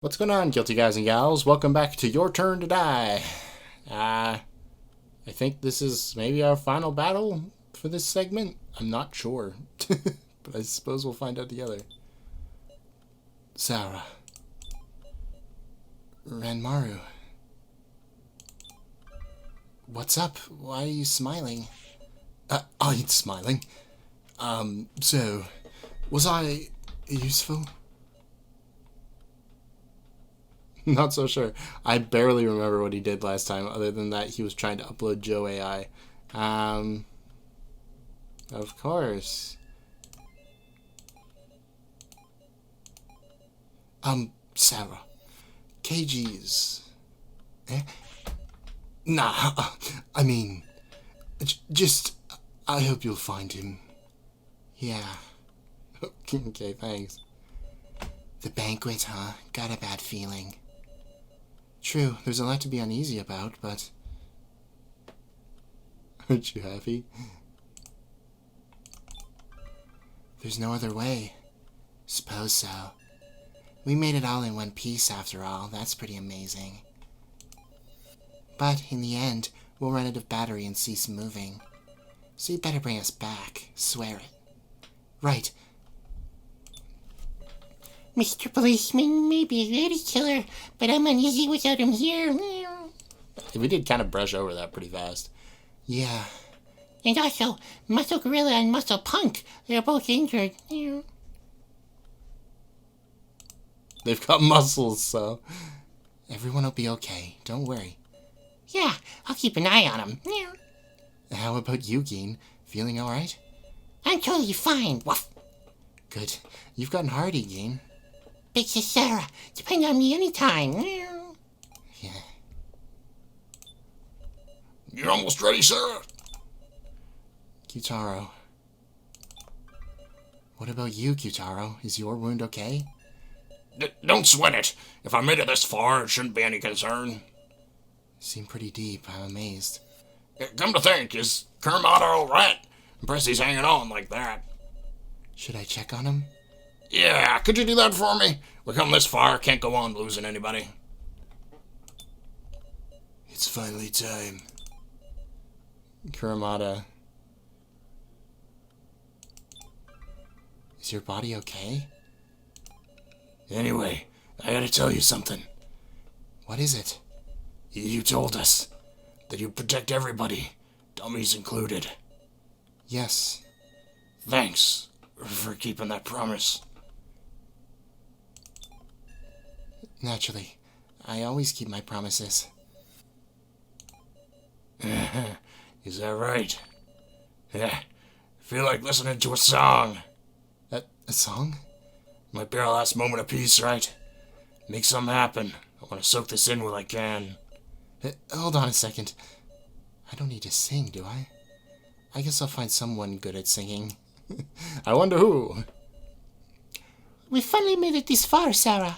What's going on, guilty guys and gals? Welcome back to Your Turn to Die. I think this is maybe our final battle for this segment. I'm not sure, but I suppose we'll find out together. Sarah. Ranmaru. What's up? Why are you smiling? I ain't smiling. So, was I useful? Not so sure. I barely remember what he did last time, other than that he was trying to upload Joe AI. Of course. Sarah. KG's. Eh? Nah, I mean, just, I hope you'll find him. Yeah. Okay, thanks. The banquet, huh? Got a bad feeling. True, there's a lot to be uneasy about, but... Aren't you happy? There's no other way. Suppose so. We made it all in one piece, after all. That's pretty amazing. But, in the end, we'll run out of battery and cease moving. So you better bring us back. Swear it. Right. Mr. Policeman may be a lady killer, but I'm uneasy without him here. We did kind of brush over that pretty fast. Yeah. And also, Muscle Gorilla and Muscle Punk, they're both injured. They've got muscles, so... Everyone will be okay, don't worry. Yeah, I'll keep an eye on them. How about you, Geen? Feeling alright? I'm totally fine. Woof. Good. You've gotten hardy, Geen. Big Sis Sarah, depend on me anytime. Yeah. You're almost ready, Sarah? q-taro. What about you, q-taro? Is your wound okay? Don't sweat it. If I made it this far, it shouldn't be any concern. Seem pretty deep. I'm amazed. Come to think, is Kermit alright? Impressed he's hanging on like that. Should I check on him? Yeah, could you do that for me? We come this far, can't go on losing anybody. It's finally time. Kuramada. Is your body okay? Anyway, I gotta tell you something. What is it? You told us that you protect everybody, dummies included. Yes. Thanks for keeping that promise. Naturally. I always keep my promises. Is that right? Yeah. Feel like listening to a song. A song? Might be our last moment of peace, right? Make something happen. I want to soak this in while I can. Hold on a second. I don't need to sing, do I? I guess I'll find someone good at singing. I wonder who. We finally made it this far, Sarah.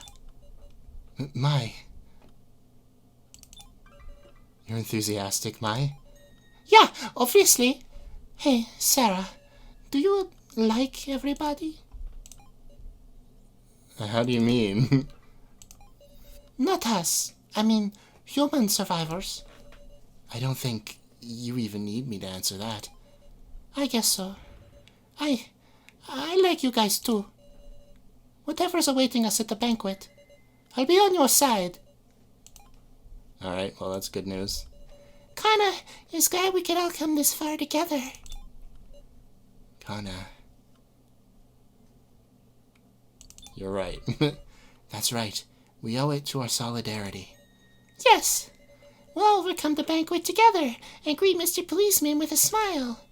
Mai. You're enthusiastic, Mai? Yeah, obviously. Hey, Sarah, do you like everybody? How do you mean? Not us. I mean, human survivors. I don't think you even need me to answer that. I guess so. I like you guys too. Whatever's awaiting us at the banquet, I'll be on your side. Alright, well that's good news. Kana is glad we could all come this far together. Kana. You're right. That's right. We owe it to our solidarity. Yes. We'll overcome the banquet together and greet Mr. Policeman with a smile.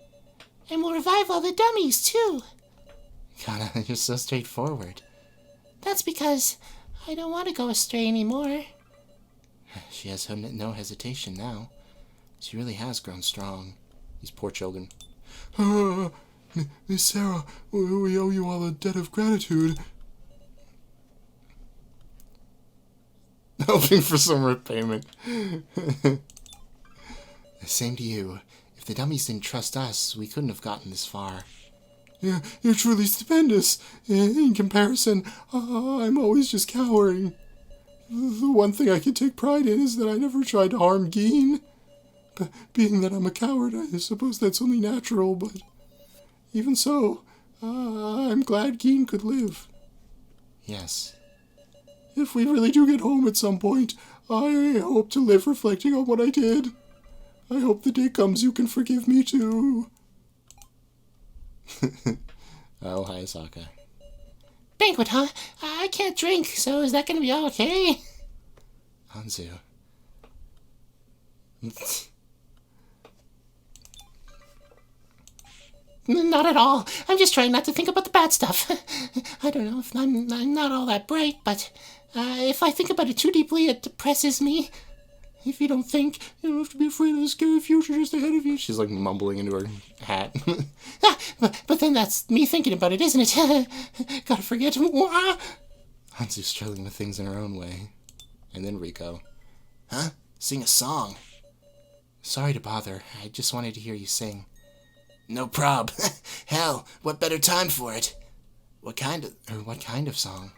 And we'll revive all the dummies, too. Kana, you're so straightforward. That's because I don't want to go astray anymore. She has no hesitation now. She really has grown strong. These poor children. Miss Sarah, we owe you all a debt of gratitude. Hoping for some repayment. Same to you. If the dummies didn't trust us, we couldn't have gotten this far. You're truly stupendous. In comparison, I'm always just cowering. The one thing I can take pride in is that I never tried to harm Geen. Being that I'm a coward, I suppose that's only natural, but even so, I'm glad Geen could live. Yes. If we really do get home at some point, I hope to live reflecting on what I did. I hope the day comes you can forgive me too. Oh, hi, Asaka. Banquet, huh? I can't drink, so is that gonna be okay? Hanzu. Not at all. I'm just trying not to think about the bad stuff. I don't know if I'm not all that bright, but if I think about it too deeply, it depresses me. If you don't think, you don't have to be afraid of the scary future just ahead of you. She's like mumbling into her hat. But then that's me thinking about it, isn't it? Gotta forget. Hanzu's struggling with things in her own way. And then Rico. Huh? Sing a song. Sorry to bother. I just wanted to hear you sing. No prob. Hell, what better time for it? What kind of song?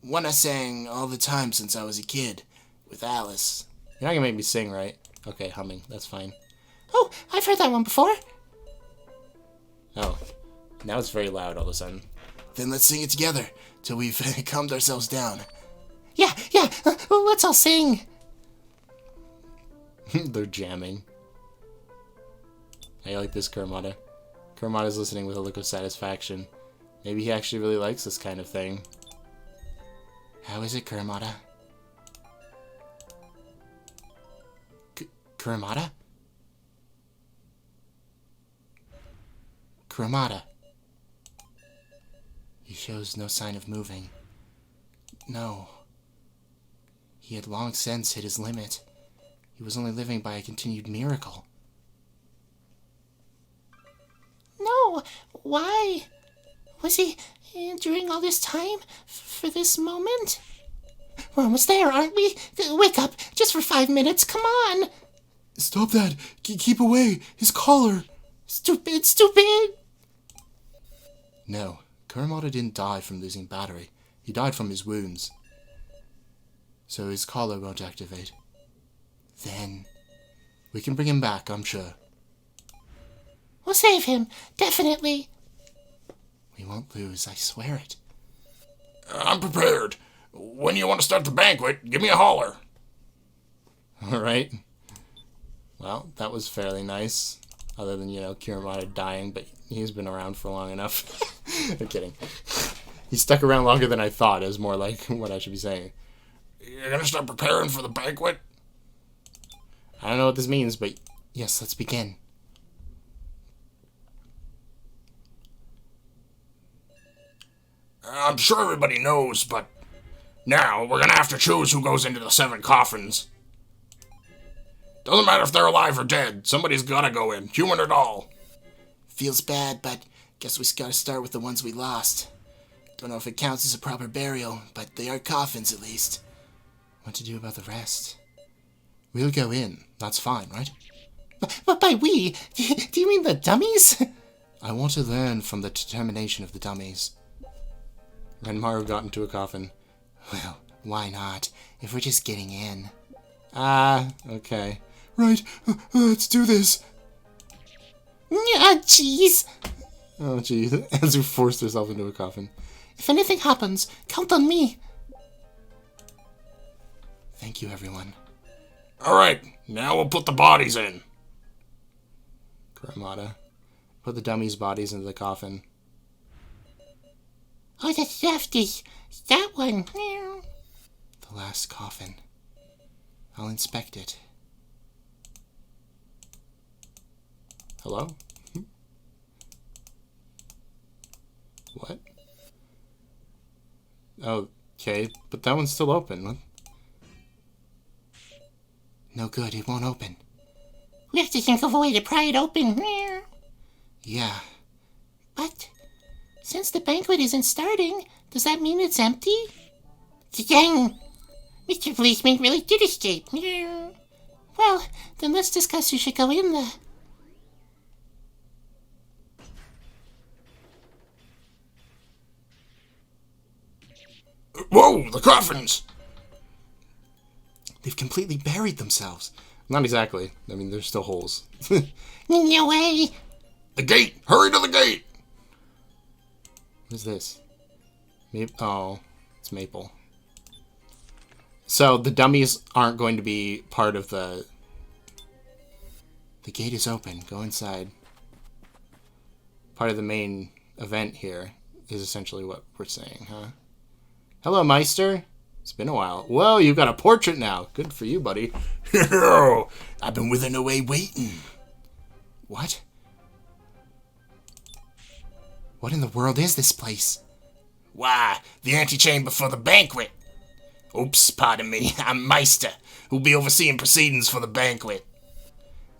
One I sang all the time since I was a kid. With Alice. You're not gonna make me sing, right? Okay, humming. That's fine. Oh, I've heard that one before. Oh. Now it's very loud all of a sudden. Then let's sing it together, till we've calmed ourselves down. Yeah. Well, let's all sing. They're jamming. I like this Kurumada. Kurumada's listening with a look of satisfaction. Maybe he actually really likes this kind of thing. How is it, Kurumada? Kurumada? Kurumada. He shows no sign of moving. No. He had long since hit his limit. He was only living by a continued miracle. No, why? Was he enduring all this time for this moment? We're almost there, aren't we? Wake up, just for 5 minutes, come on! Stop that! Keep away! His collar! Stupid! No, Kurumada didn't die from losing battery. He died from his wounds. So his collar won't activate. Then, we can bring him back, I'm sure. We'll save him, definitely. We won't lose, I swear it. I'm prepared. When you want to start the banquet, give me a holler. Alright. Well, that was fairly nice. Other than, Kurumada dying, but he's been around for long enough. I'm kidding. He stuck around longer than I thought, is more like what I should be saying. You're gonna start preparing for the banquet? I don't know what this means, but yes, let's begin. I'm sure everybody knows, but now we're gonna have to choose who goes into the 7 coffins. Doesn't matter if they're alive or dead, somebody's gotta go in, human or doll. Feels bad, but guess we gotta start with the ones we lost. Don't know if it counts as a proper burial, but they are coffins at least. What to do about the rest? We'll go in, that's fine, right? But by we, do you mean the dummies? I want to learn from the determination of the dummies. Renmaru got into a coffin. Well, why not, if we're just getting in? Okay. Right, let's do this. Jeez. Oh, jeez. Azu forced herself into a coffin. If anything happens, count on me. Thank you, everyone. Alright, now we'll put the bodies in. Kurumada. Put the dummies' bodies into the coffin. Oh, that's lefty. That one. The last coffin. I'll inspect it. Hello? What? Oh, okay, but that one's still open. What? No good, it won't open. We have to think of a way to pry it open. Yeah. But since the banquet isn't starting, does that mean it's empty? Dang! Mr. Policeman really did escape. Well, then let's discuss who should go in the... Whoa, the coffins! They've completely buried themselves. Not exactly. I mean, there's still holes. No way. The gate! Hurry to the gate! What is this? Oh, it's maple. So the dummies aren't going to be part of the... The gate is open. Go inside. Part of the main event here is essentially what we're saying, huh? Hello, Meister. It's been a while. Whoa, you've got a portrait now. Good for you, buddy. I've been withering away waiting. What? What in the world is this place? Why, the antechamber for the banquet. Oops, pardon me. I'm Meister, who'll be overseeing proceedings for the banquet.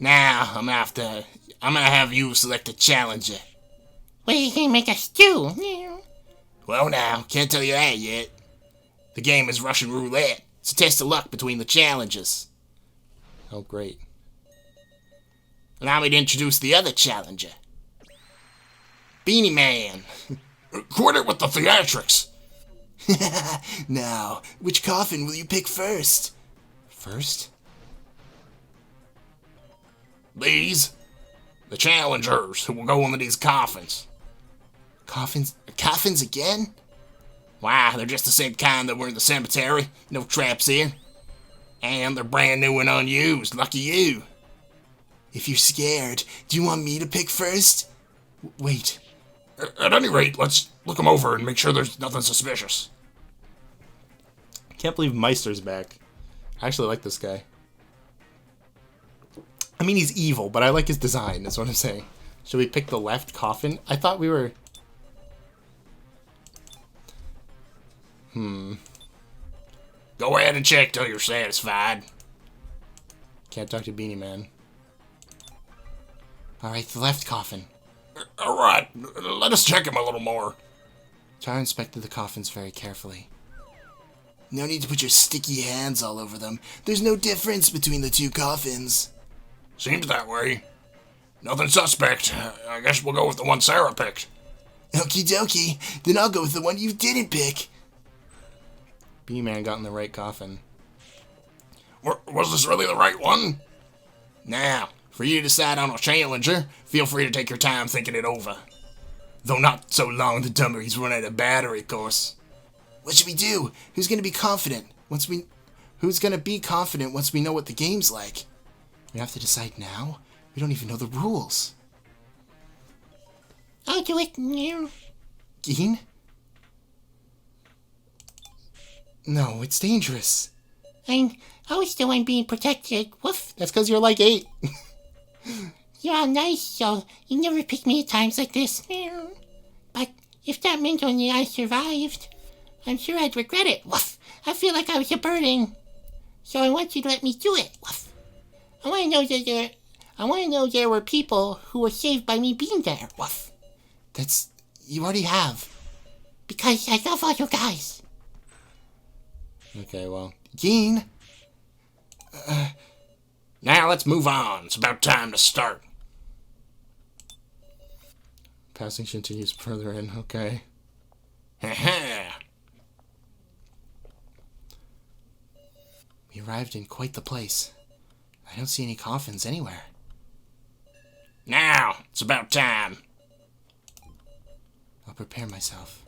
Now, I'm gonna have you select a challenger. What are you gonna make us do? Well now, can't tell you that yet. The game is Russian roulette. It's a test of luck between the challengers. Oh, great. Allow me to introduce the other challenger. Beanie Man. Quit it with the theatrics. Now, which coffin will you pick first? First? These, the challengers who will go into these coffins. Coffins? Coffins again? Why, they're just the same kind that were in the cemetery. No traps in. And they're brand new and unused. Lucky you. If you're scared, do you want me to pick first? Wait. At any rate, let's look them over and make sure there's nothing suspicious. Can't believe Meister's back. I actually like this guy. I mean, he's evil, but I like his design, that's what I'm saying. Should we pick the left coffin? I thought we were... Go ahead and check till you're satisfied. Can't talk to Beanie Man. Alright, the left coffin. Alright, let us check him a little more. Char inspected the coffins very carefully. No need to put your sticky hands all over them. There's no difference between the two coffins. Seems that way. Nothing suspect. I guess we'll go with the one Sarah picked. Okie dokie, then I'll go with the one you didn't pick. Beanie Man got in the right coffin. Was this really the right one? Now, for you to decide on a challenger, feel free to take your time thinking it over. Though not so long the dummies run out of battery, of course. What should we do? Who's gonna be confident once we know what the game's like? We have to decide now? We don't even know the rules. I'll do it. Geen? No, it's dangerous. I'm always the one being protected. Woof. That's because you're like 8. You're all nice, so you never pick me at times like this. But if that meant only I survived, I'm sure I'd regret it. Woof. I feel like I was a burden. So I want you to let me do it. Woof. I want to know there were people who were saved by me being there. Woof. You already have. Because I love all you guys. Okay, well. Geen? Now let's move on. It's about time to start. Passage continues further in, okay. We arrived in quite the place. I don't see any coffins anywhere. Now, it's about time. I'll prepare myself.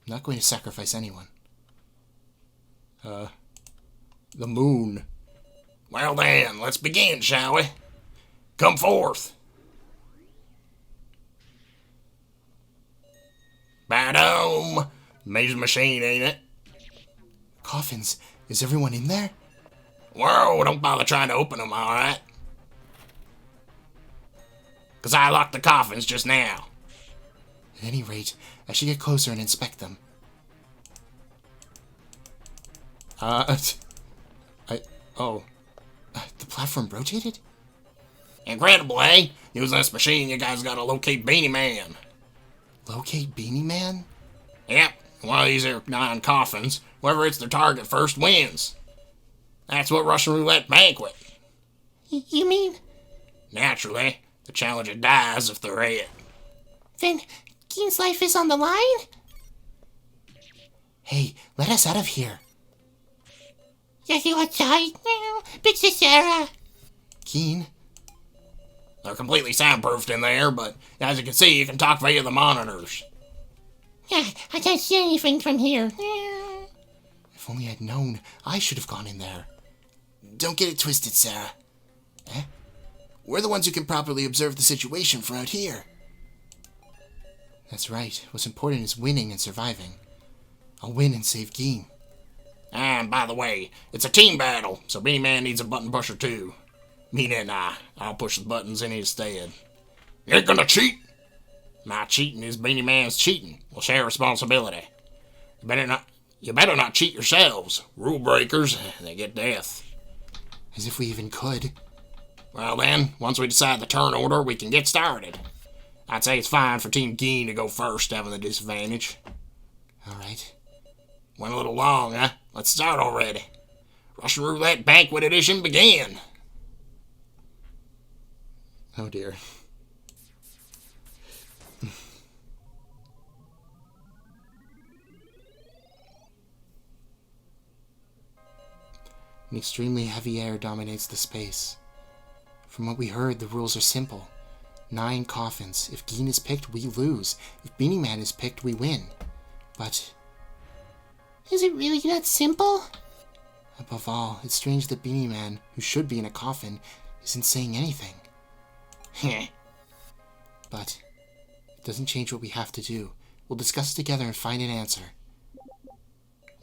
I'm not going to sacrifice anyone. The moon. Well then, let's begin, shall we? Come forth. Ba-dum. Amazing machine, ain't it? Coffins. Is everyone in there? Whoa, don't bother trying to open them, alright? Because I locked the coffins just now. At any rate, I should get closer and inspect them. The platform rotated? Incredible, eh? Using this machine, you guys gotta locate Beanie Man. Locate Beanie Man? Yep, one of these are non-coffins. Whoever hits their target first wins. That's what Russian Roulette Banquet. You mean? Naturally, the challenger dies if they're hit. Then Geen's life is on the line? Hey, let us out of here. Yeah, you outside. Big Sis Sarah. Keen? They're completely soundproofed in there, but as you can see, you can talk via the monitors. Yeah, I can't see anything from here. If only I'd known, I should have gone in there. Don't get it twisted, Sarah. Eh? We're the ones who can properly observe the situation from out here. That's right. What's important is winning and surviving. I'll win and save Geen. And by the way, it's a team battle, so Beanie Man needs a button pusher too. Meaning, I'll push the buttons in his stead. You ain't gonna cheat? My cheating is Beanie Man's cheating. We'll share responsibility. You better not cheat yourselves. Rule breakers, they get death. As if we even could. Well then, once we decide the turn order, we can get started. I'd say it's fine for Team Geen to go first, having the disadvantage. Alright. Went a little long, huh? Let's start already. Russian Roulette Banquet Edition begin. Oh dear. An extremely heavy air dominates the space. From what we heard, the rules are simple. 9 coffins. If Geen is picked, we lose. If Beanie Man is picked, we win. But Is it really that simple? above all, it's strange that Beanie Man, who should be in a coffin, isn't saying anything. Heh. But it doesn't change what we have to do. We'll discuss it together and find an answer.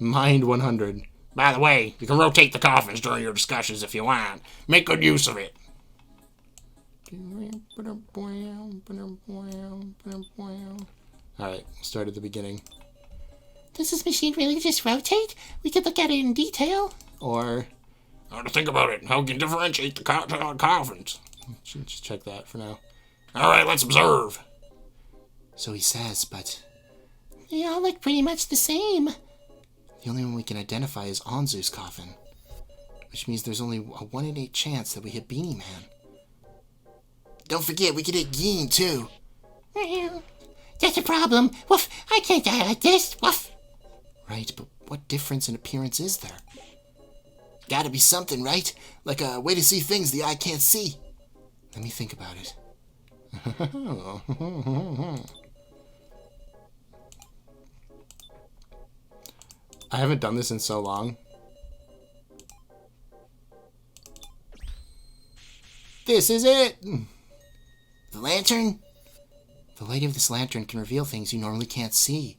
Mind 100. By the way, you can rotate the coffins during your discussions if you want. Make good use of it. Alright, start at the beginning. Does this machine really just rotate? We could look at it in detail. Or, Now to think about it, how can you differentiate the coffins? just check that for now. Alright, let's observe. So he says, but They all look pretty much the same. the only one we can identify is Anzu's coffin. Which means there's only a 1 in 8 chance that we hit Beanie Man. Don't forget, we could hit Geen, too. That's a problem. Woof, I can't die like this. Woof. Right, but what difference in appearance is there? Gotta be something, right? Like a way to see things the eye can't see. Let me think about it. I haven't done this in so long. This is it! The lantern? The light of this lantern can reveal things you normally can't see.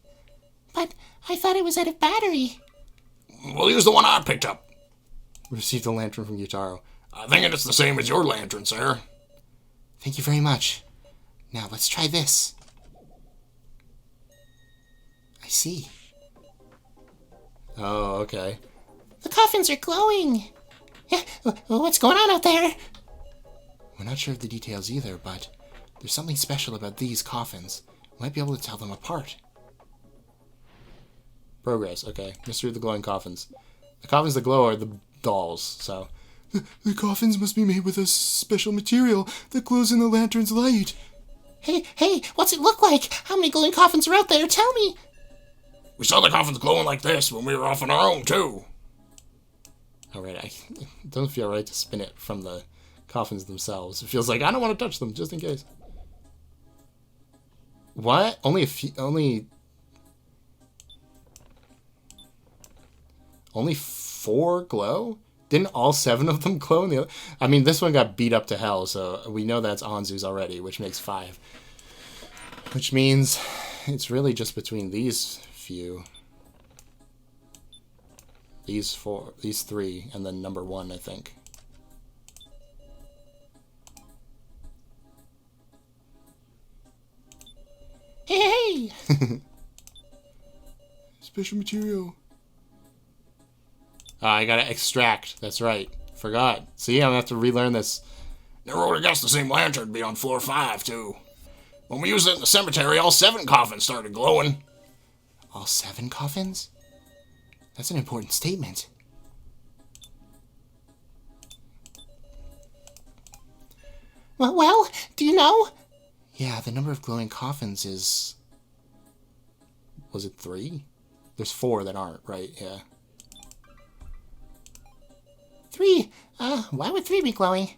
But I thought it was out of battery. We'll use the one I picked up. Received the lantern from q-taro. I think it's the same as your lantern, sir. Thank you very much. Now let's try this. I see. Oh, okay. The coffins are glowing. Yeah, what's going on out there? We're not sure of the details either, but there's something special about these coffins. We might be able to tell them apart. Progress, okay. Mystery of the glowing coffins. The coffins that glow are the dolls, so. The coffins must be made with a special material that glows in the lantern's light. Hey, what's it look like? How many glowing coffins are out there? Tell me. We saw the coffins glowing like this when we were off on our own, too. Alright, it doesn't feel right to spin it from the coffins themselves. It feels like I don't want to touch them, just in case. What? Only 4 glow? Didn't all 7 of them glow in the other? I mean, this one got beat up to hell, so we know that's Anzu's already, which makes 5. Which means it's really just between these few. These 3, and then number 1, I think. Hey! Special material. I gotta extract. That's right. Forgot. See, I'm gonna have to relearn this. Never would have guessed the same lantern would be on floor 5, too. When we used it in the cemetery, all 7 coffins started glowing. All 7 coffins? That's an important statement. Well, do you know? Yeah, the number of glowing coffins is... Was it 3? There's 4 that aren't, right? Yeah. 3. Why would 3 be glowing?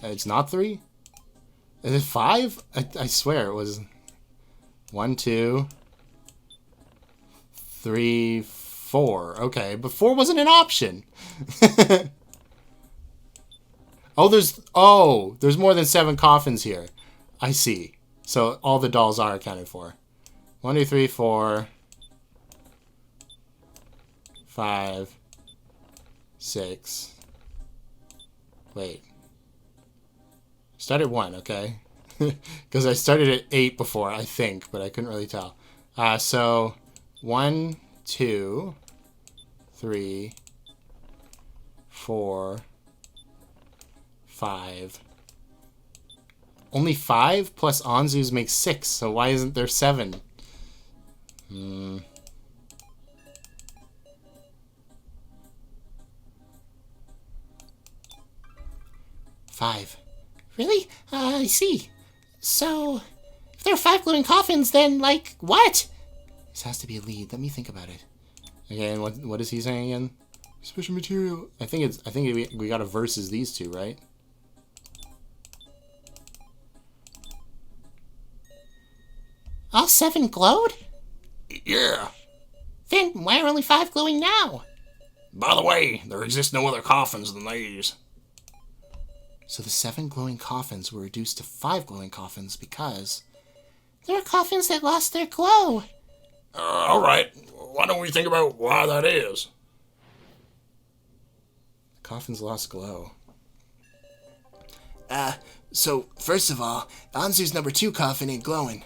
It's not 3? Is it 5? I swear it was 1, 2, 3, 4. Okay, but 4 wasn't an option. There's more than 7 coffins here. I see. So all the dolls are accounted for. 1, 2, 3, 4, 5, 6. Wait. Start at 1, okay? Because I started at 8 before, I think, but I couldn't really tell. So 1, 2, 3, 4, 5. Only 5 plus Anzu's makes 6, so why isn't there 7? 5. Really? I see. So, if there are 5 glowing coffins, then, like, what? This has to be a lead. Let me think about it. Okay, and what is he saying again? Special material. I think we gotta versus these two, right? All 7 glowed? Yeah. Then why are only 5 glowing now? By the way, there exist no other coffins than these. So the 7 glowing coffins were reduced to 5 glowing coffins because... There are coffins that lost their glow. Alright. Why don't we think about why that is? The coffins lost glow. So, first of all, Anzu's number 2 coffin ain't glowing.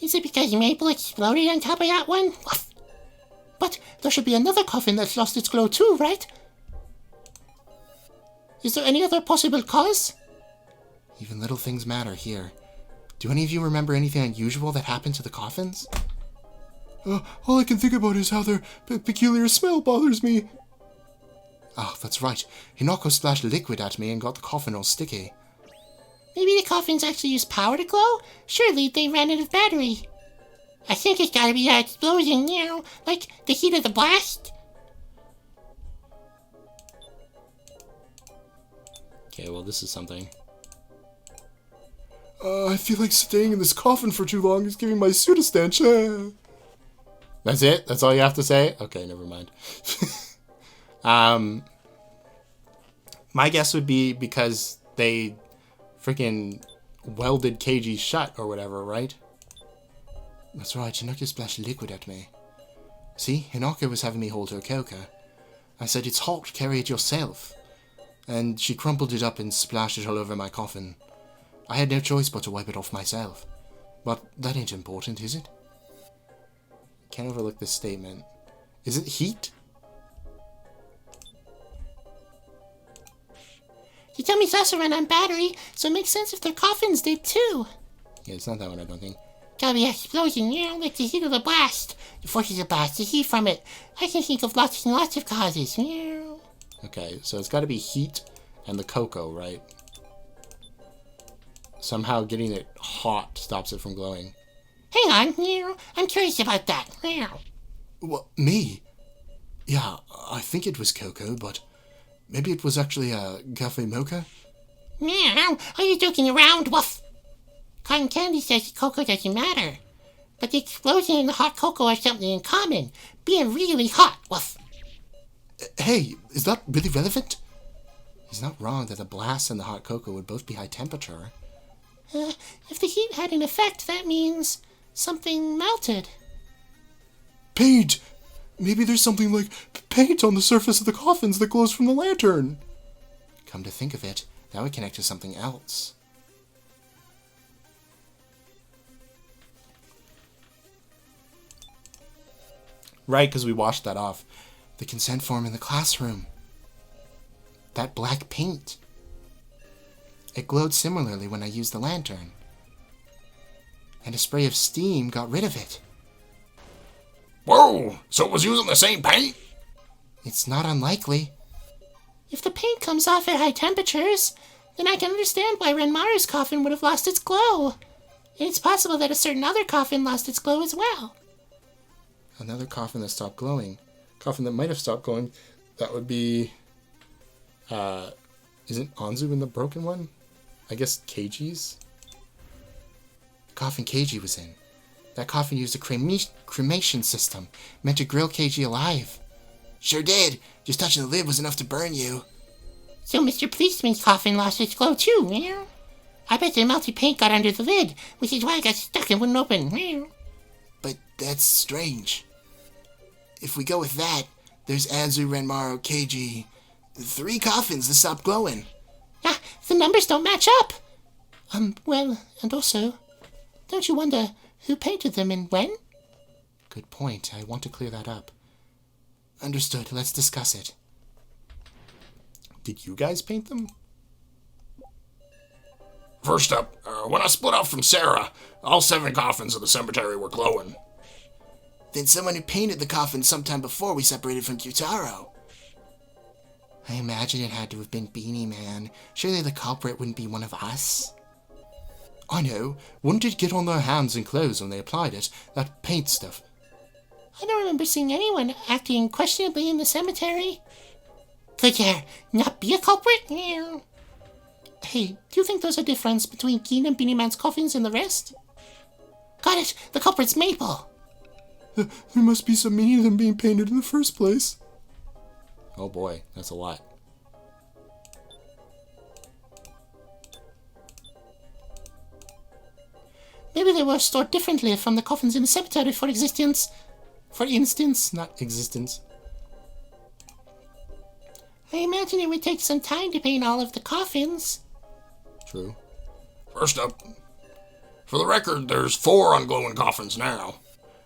Is it because Maple exploded on top of that one? But there should be another coffin that's lost its glow too, right? Is there any other possible cause? Even little things matter here. Do any of you remember anything unusual that happened to the coffins? All I can think about is how their peculiar smell bothers me. Oh, that's right. Hinako splashed liquid at me and got the coffin all sticky. Maybe the coffins actually use power to glow? Surely they ran out of battery. I think it's gotta be that explosion, like the heat of the blast. Okay, well, this is something. I feel like staying in this coffin for too long is giving my suit a stench. That's it? That's all you have to say? Okay, never mind. My guess would be because they freaking welded KG shut or whatever, right? That's right, Hinako splashed liquid at me. See, Hinako was having me hold her coca. I said, it's hot, carry it yourself. And she crumpled it up and splashed it all over my coffin. I had no choice but to wipe it off myself. But that ain't important, is it? Can't overlook this statement. Is it heat? You tell me it's also run on battery, so it makes sense if their coffins did too. Yeah, it's not that one, I don't think. Gotta be an explosion, like the heat of the blast. The forces of blast, the heat from it. I can think of lots and lots of causes. Okay, so it's gotta be heat and the cocoa, right? Somehow getting it hot stops it from glowing. Hang on, I'm curious about that. What, me? Yeah, I think it was cocoa, but maybe it was actually a cafe mocha? Meow, are you joking around, woof? Cotton Candy says the cocoa doesn't matter. But the explosion and the hot cocoa are something in common. Being really hot, woof. Hey, is that really relevant? He's not wrong that the blast and the hot cocoa would both be high temperature. If the heat had an effect, that means something melted. Paint! Maybe there's something like paint on the surface of the coffins that glows from the lantern. Come to think of it, that would connect to something else. Right, because we washed that off. The consent form in the classroom. That black paint. It glowed similarly when I used the lantern. And a spray of steam got rid of it. Whoa! So it was using the same paint? It's not unlikely. If the paint comes off at high temperatures, then I can understand why Renmaru's coffin would have lost its glow. And it's possible that a certain other coffin lost its glow as well. Another coffin that stopped glowing. Coffin that might have stopped glowing. That would be Isn't Anzu in the broken one? I guess Keiji's? The coffin Keiji was in. That coffin used a cremation system, meant to grill Keiji alive. Sure did. Just touching the lid was enough to burn you. So Mr. Policeman's coffin lost its glow too, meow. I bet the melty paint got under the lid, which is why it got stuck and wouldn't open, meow. But that's strange. If we go with that, there's Anzu, Renmaro, Keiji. 3 coffins that stopped glowing. Ah, the numbers don't match up. Well, and also, don't you wonder who painted them and when? Good point. I want to clear that up. Understood. Let's discuss it. Did you guys paint them? First up, when I split off from Sarah, all 7 coffins of the cemetery were glowing. Then someone had painted the coffin sometime before we separated from q-taro. I imagine it had to have been Beanie Man. Surely the culprit wouldn't be one of us. I know. Wouldn't it get on their hands and clothes when they applied it? That paint stuff. I don't remember seeing anyone acting questionably in the cemetery. Could there not be a culprit? Meow. Hey, do you think there's a difference between Keen and Beanie Man's coffins and the rest? Got it! The culprit's Maple! There must be some meaning to them being painted in the first place. Oh boy, that's a lot. Maybe they were stored differently from the coffins in the cemetery, for instance. Not existence. I imagine it would take some time to paint all of the coffins. True. First up, for the record, there's 4 unglowing coffins now.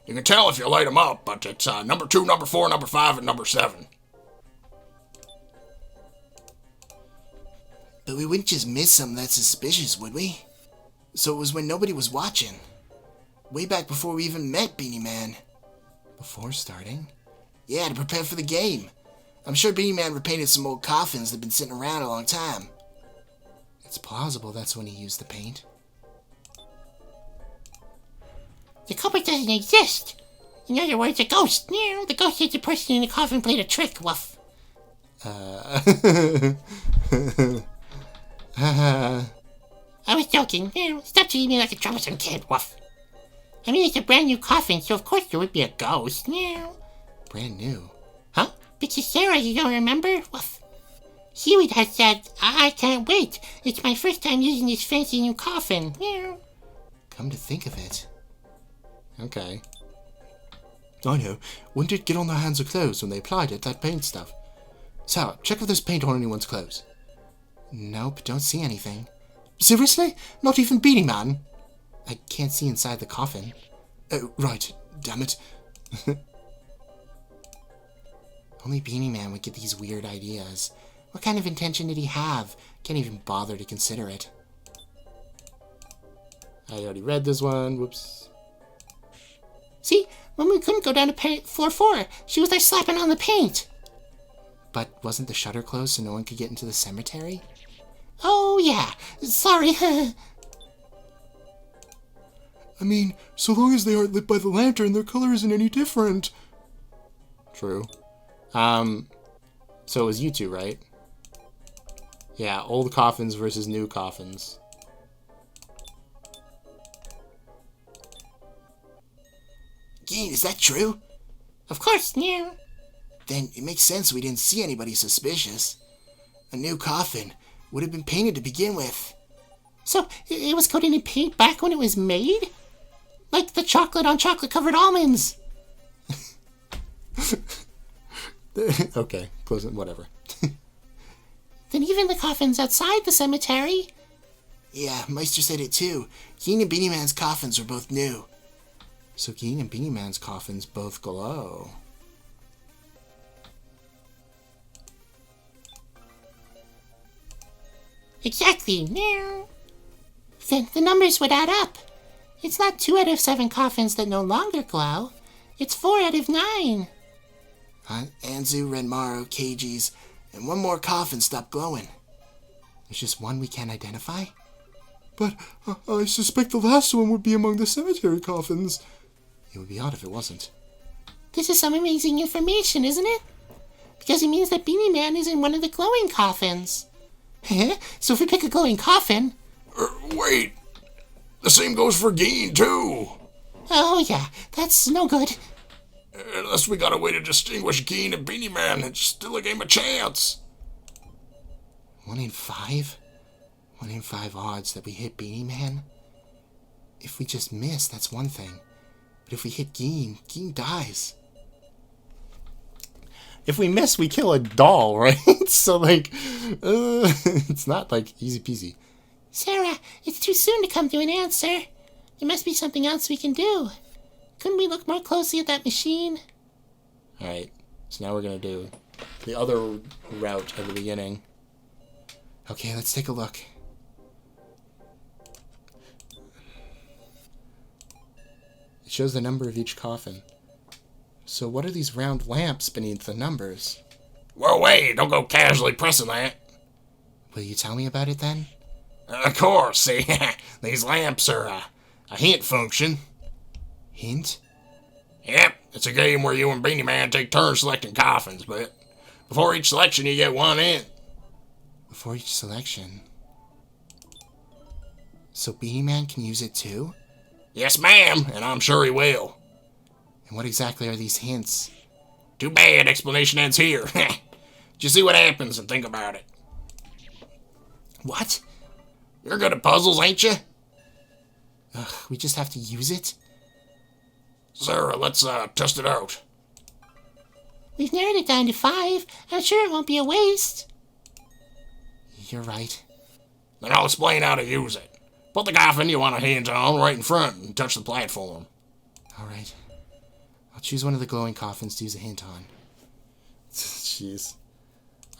You can tell if you light them up, but it's number 2, number 4, number 5, and number 7. But we wouldn't just miss something that's suspicious, would we? So it was when nobody was watching. Way back before we even met Beanie Man. Before starting? Yeah, to prepare for the game. I'm sure Beanie Man repainted some old coffins that had been sitting around a long time. It's plausible that's when he used the paint. The culprit doesn't exist. In other words, a ghost. Meow. The ghost is the person in the coffin played a trick, woof. I was joking. Meow. Stop treating me like a troublesome kid, woof. I mean, it's a brand new coffin, so of course there would be a ghost. Meow. Brand new? Huh? Because Sarah, you don't remember? Woof. Seaweed has said, I can't wait. It's my first time using this fancy new coffin. Meow. Come to think of it. Okay. I know. Wouldn't it get on their hands or clothes when they applied it, that paint stuff? Sarah, check if there's paint on anyone's clothes. Nope, don't see anything. Seriously? Not even Beanie Man? I can't see inside the coffin. Oh, right. Damn it. Only Beanie Man would get these weird ideas. What kind of intention did he have? Can't even bother to consider it. I already read this one. Whoops. See? When we couldn't go down to floor 4, she was there slapping on the paint. But wasn't the shutter closed so no one could get into the cemetery? Oh, yeah. Sorry. I mean, so long as they aren't lit by the lantern, their color isn't any different. True. So it was you two, right? Yeah, old coffins versus new coffins. Gene, is that true? Of course, yeah. Then it makes sense we didn't see anybody suspicious. A new coffin would have been painted to begin with. So it was coated in paint back when it was made? Like the chocolate on chocolate covered almonds. Okay, close it, whatever. Then even the coffins outside the cemetery? Yeah, Meister said it too. Gene and Beanie Man's coffins were both new. So Gene and Beanie Man's coffins both glow. Exactly. Then the numbers would add up. It's not 2 out of 7 coffins that no longer glow. It's 4 out of 9. Anzu, Renmaro, Keiji's, and one more coffin stopped glowing. There's just one we can't identify? But I suspect the last one would be among the cemetery coffins. It would be odd if it wasn't. This is some amazing information, isn't it? because it means that Beanie Man is in one of the glowing coffins. So if we pick a glowing coffin... Wait! The same goes for Geen, too! Oh, yeah, that's no good. Unless we got a way to distinguish Geen and Beanie Man, it's still a game of chance. 1 in 5? 1 in 5 odds that we hit Beanie Man? If we just miss, that's one thing. But if we hit Geen dies. If we miss, we kill a doll, right? So, like, it's not, like, easy peasy. Sarah, it's too soon to come to an answer. There must be something else we can do. Couldn't we look more closely at that machine? Alright, so now we're gonna do the other route at the beginning. Okay, let's take a look. It shows the number of each coffin. So what are these round lamps beneath the numbers? Well, wait, don't go casually pressing that. Will you tell me about it then? Of course, see, these lamps are a hint function. Hint? Yep, it's a game where you and Beanie Man take turns selecting coffins, but before each selection you get one hint. Before each selection? So Beanie Man can use it too? Yes, ma'am, and I'm sure he will. And what exactly are these hints? Too bad, explanation ends here. Just see what happens and think about it. What? You're good at puzzles, ain't you? Ugh, we just have to use it? Sarah, let's test it out. We've narrowed it down to 5. I'm sure it won't be a waste. You're right. Then I'll explain how to use it. Put the coffin you want a hint on right in front and touch the platform. Alright. I'll choose one of the glowing coffins to use a hint on. Jeez.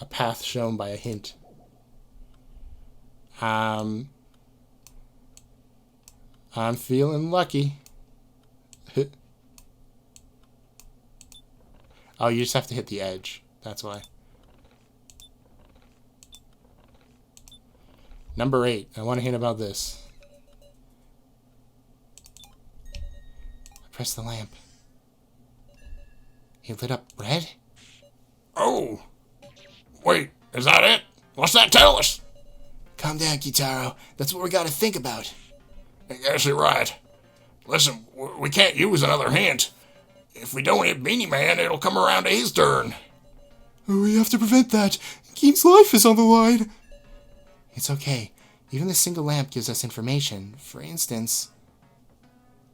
A path shown by a hint. I'm feeling lucky. Oh, you just have to hit the edge. That's why. Number 8. I want to hint about this. I pressed the lamp. It lit up red? Oh. Wait, is that it? What's that tell us? Calm down, q-taro. That's what we gotta think about. I guess you're right. Listen, we can't use another hint. If we don't hit Beanie Man, it'll come around to his turn. We have to prevent that. Geen's life is on the line. It's okay. Even this single lamp gives us information. For instance,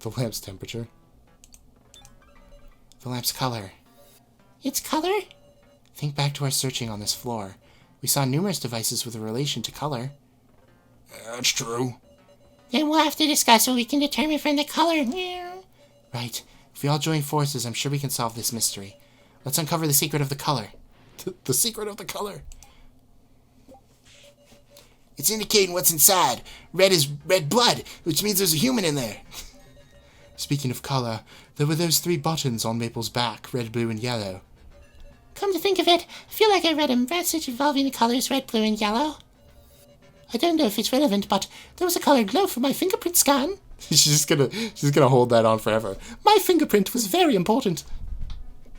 the lamp's temperature. The lamp's color. Its color? Think back to our searching on this floor. We saw numerous devices with a relation to color. That's true. Then we'll have to discuss what we can determine from the color. Right. If we all join forces, I'm sure we can solve this mystery. Let's uncover the secret of the color. The secret of the color. It's indicating what's inside. Red is red blood, which means there's a human in there. Speaking of color, there were those 3 buttons on Maple's back, red, blue, and yellow. Come to think of it, I feel like I read a message involving the colors red, blue, and yellow. I don't know if it's relevant, but there was a colored glow for my fingerprint scan. she's gonna hold that on forever. My fingerprint was very important.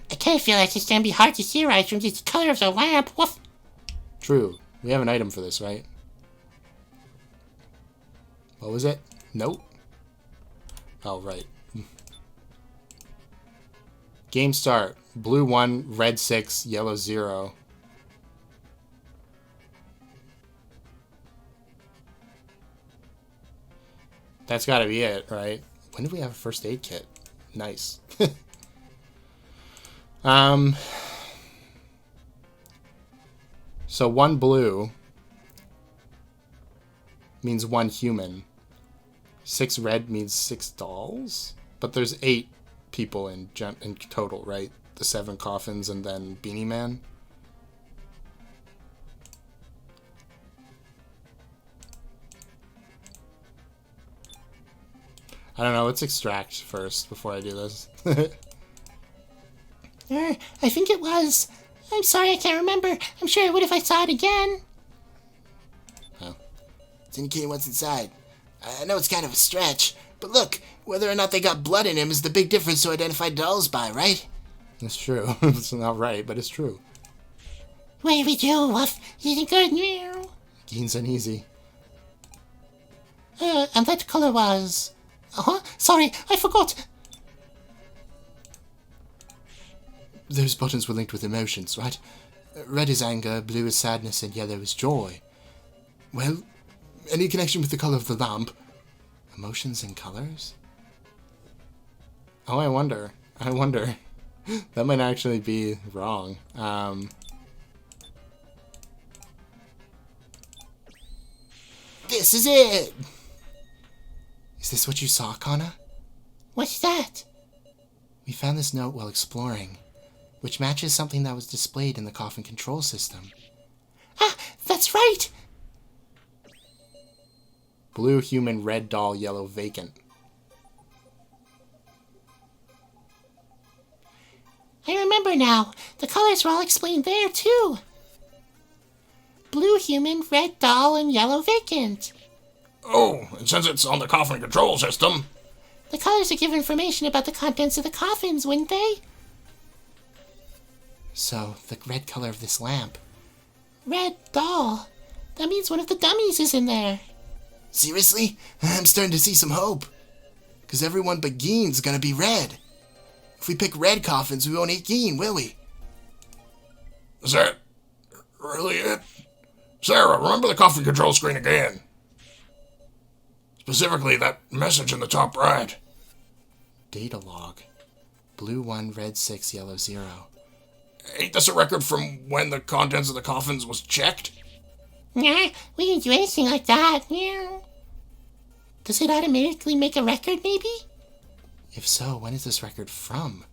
I kind of feel like it's gonna be hard to theorize from the color of the lamp. Woof. True. We have an item for this, right? What was it? Nope. Oh, right. Game start. Blue 1, red 6, yellow 0. That's gotta be it, right? When did we have a first aid kit? Nice. So 1 blue means 1 human. 6 red means 6 dolls? But there's 8 people in total, right? The 7 coffins and then Beanie Man. I don't know, let's extract first before I do this. I think it was. I'm sorry, I can't remember. I'm sure I would if I saw it again. Oh. It's indicating what's inside. I know it's kind of a stretch, but look, whether or not they got blood in him is the big difference to identify dolls by, right? That's true. It's not right, but it's true. What do we do, Wuff? Is it good? Meow. Geen's uneasy. And that color was... Sorry, I forgot. Those buttons were linked with emotions, right? Red is anger, blue is sadness, and yellow is joy. Well, any connection with the color of the lamp? Emotions and colors? Oh, I wonder. That might actually be wrong. This is it! Is this what you saw, Kana? What's that? We found this note while exploring, which matches something that was displayed in the coffin control system. Ah, that's right! Blue human, red doll, yellow vacant. I remember now. The colors were all explained there, too. Blue human, red doll, and yellow vacant. Oh, and since it's on the coffin control system... The colors would give information about the contents of the coffins, wouldn't they? So, the red color of this lamp. Red doll. That means one of the dummies is in there. Seriously? I'm starting to see some hope. Because everyone but Geen's gonna be red. If we pick red coffins, we won't eat Geen, will we? Is that really it? Sarah, remember the coffin control screen again. Specifically, that message in the top right. Data log. Blue 1, red 6, yellow 0. Ain't this a record from when the contents of the coffins was checked? Nah, we didn't do anything like that. Meow. Does it automatically make a record, maybe? If so, when is this record from?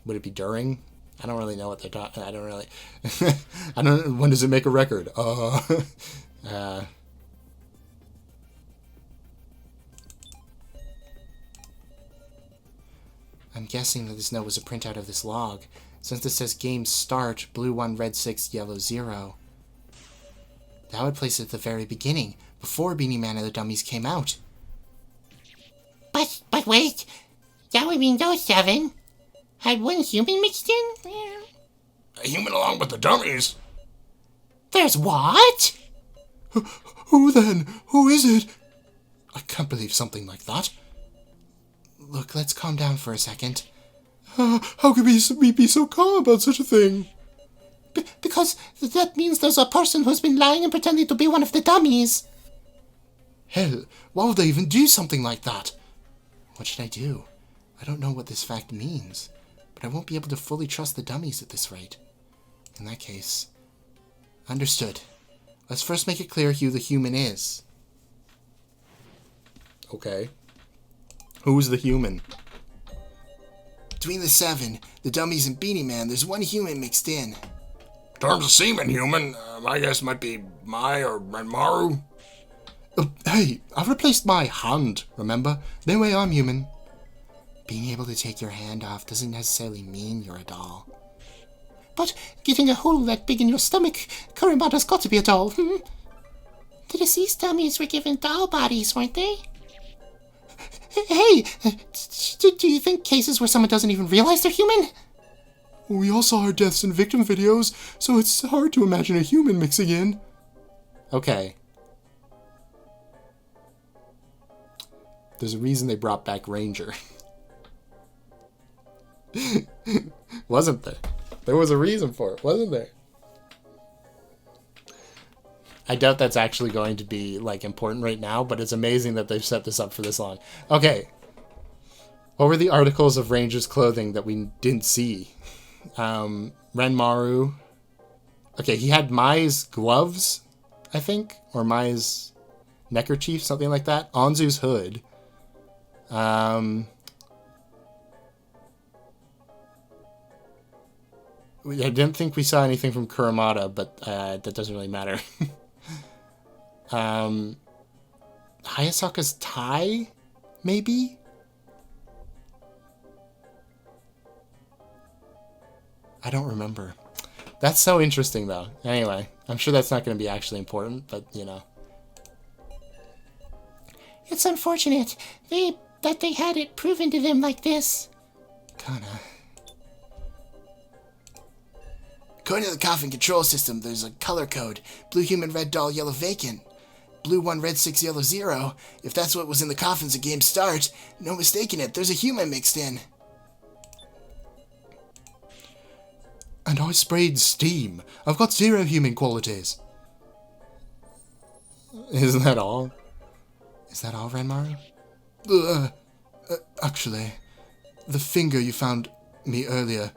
Would it be during? I don't really know what they're talking. I don't really. I don't. When does it make a record? I'm guessing that this note was a printout of this log, since it says game start, blue 1, red 6, yellow 0. That would place it at the very beginning, before Beanie Man and the Dummies came out. But wait, that would mean those 7 had one human mixed in? Meow. A human along with the dummies? There's what? Who then? Who is it? I can't believe something like that. Look, let's calm down for a second. How could we be so calm about such a thing? Because that means there's a person who's been lying and pretending to be one of the dummies. Hell, why would they even do something like that? What should I do? I don't know what this fact means, but I won't be able to fully trust the dummies at this rate. In that case... Understood. Let's first make it clear who the human is. Okay. Who's the human? Between the 7, the dummies, and Beanie Man, there's one human mixed in. In terms of semen human, my guess might be Mai or Renmaru. Hey, I've replaced my hand, remember? No way I'm human. Being able to take your hand off doesn't necessarily mean you're a doll. But getting a hole that big in your stomach, Kurimata's got to be a doll. The deceased dummies were given doll bodies, weren't they? Hey, do you think cases where someone doesn't even realize they're human? We all saw our deaths in victim videos, so it's hard to imagine a human mixing in. Okay. There's a reason they brought back Ranger. Wasn't there? There was a reason for it, wasn't there? I doubt that's actually going to be, like, important right now, but it's amazing that they've set this up for this long. Okay. What were the articles of Ranger's clothing that we didn't see? Renmaru. Okay, he had Mai's gloves, I think, or Mai's neckerchief, something like that. Anzu's hood. I didn't think we saw anything from Kurimata, but that doesn't really matter. Hayasaka's tie, maybe? I don't remember. That's so interesting, though. Anyway, I'm sure that's not going to be actually important, but, you know. It's unfortunate that they had it proven to them like this. Kana. According to the coffin control system, there's a color code. Blue human, red doll, yellow vacant. Blue 1, red 6, yellow 0. If that's what was in the coffins at game start, no mistaking it, there's a human mixed in. And I sprayed steam. I've got 0 human qualities. Isn't that all? Is that all, Renmaru? Actually, the finger you found me earlier,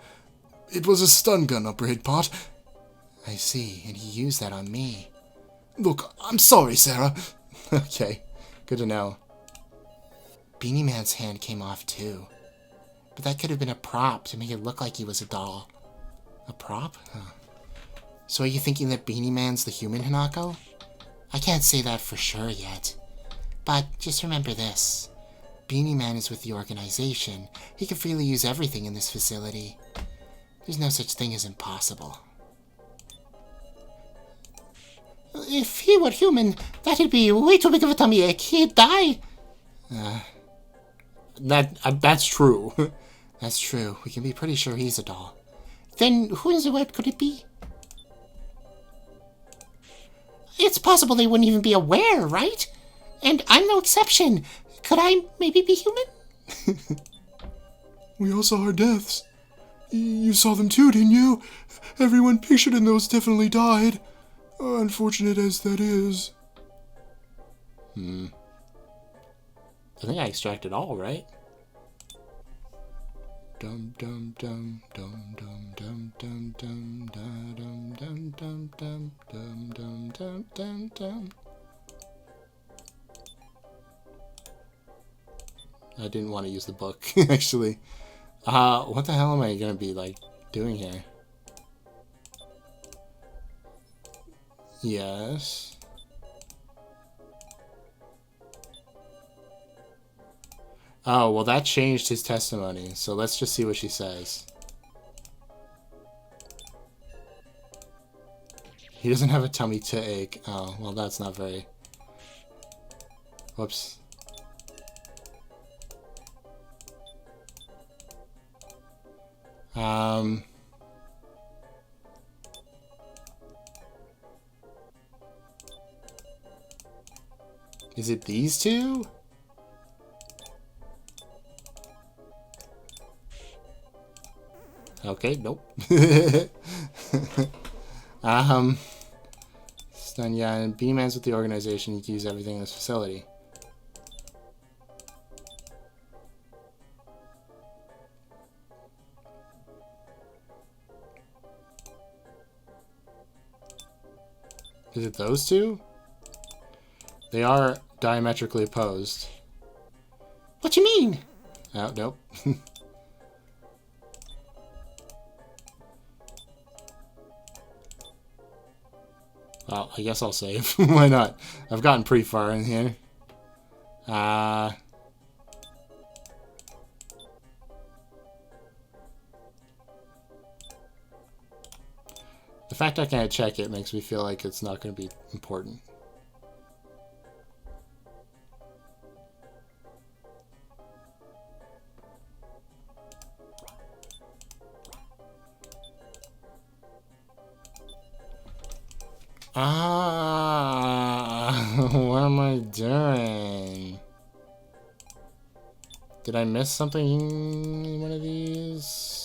it was a stun gun upgrade part. I see, and he used that on me. Look, I'm sorry, Sarah. Okay, good to know. Beanie Man's hand came off too. But that could have been a prop to make it look like he was a doll. A prop? Huh. So are you thinking that Beanie Man's the human Hanako? I can't say that for sure yet. But just remember this. Beanie Man is with the organization. He can freely use everything in this facility. There's no such thing as impossible. If he were human, that'd be way too big of a tummy ache. He'd die. That's true. That's true. We can be pretty sure he's a doll. Then who in the world could it be? It's possible they wouldn't even be aware, right? And I'm no exception. Could I maybe be human? We all saw our deaths. You saw them too, didn't you? Everyone pictured in those definitely died. Unfortunate as that is. I think I extracted all, right? Dum dum dum dum dum dum dum dum dum dum dum dum dum dum dum dum dum. I didn't want to use the book, actually. What the hell am I gonna be, like, doing here? Yes. Oh, well, that changed his testimony, so let's just see what she says. He doesn't have a tummy to ache. Oh, well, that's not very... Whoops. Is it these two? Okay, nope. Stun, yeah, and Beanie Man's with the organization. You can use everything in this facility. Is it those two? They are diametrically opposed. What you mean? Oh, nope. Well, I guess I'll save. Why not? I've gotten pretty far in here. The fact I can't check it makes me feel like it's not going to be important. What am I doing? Did I miss something in one of these?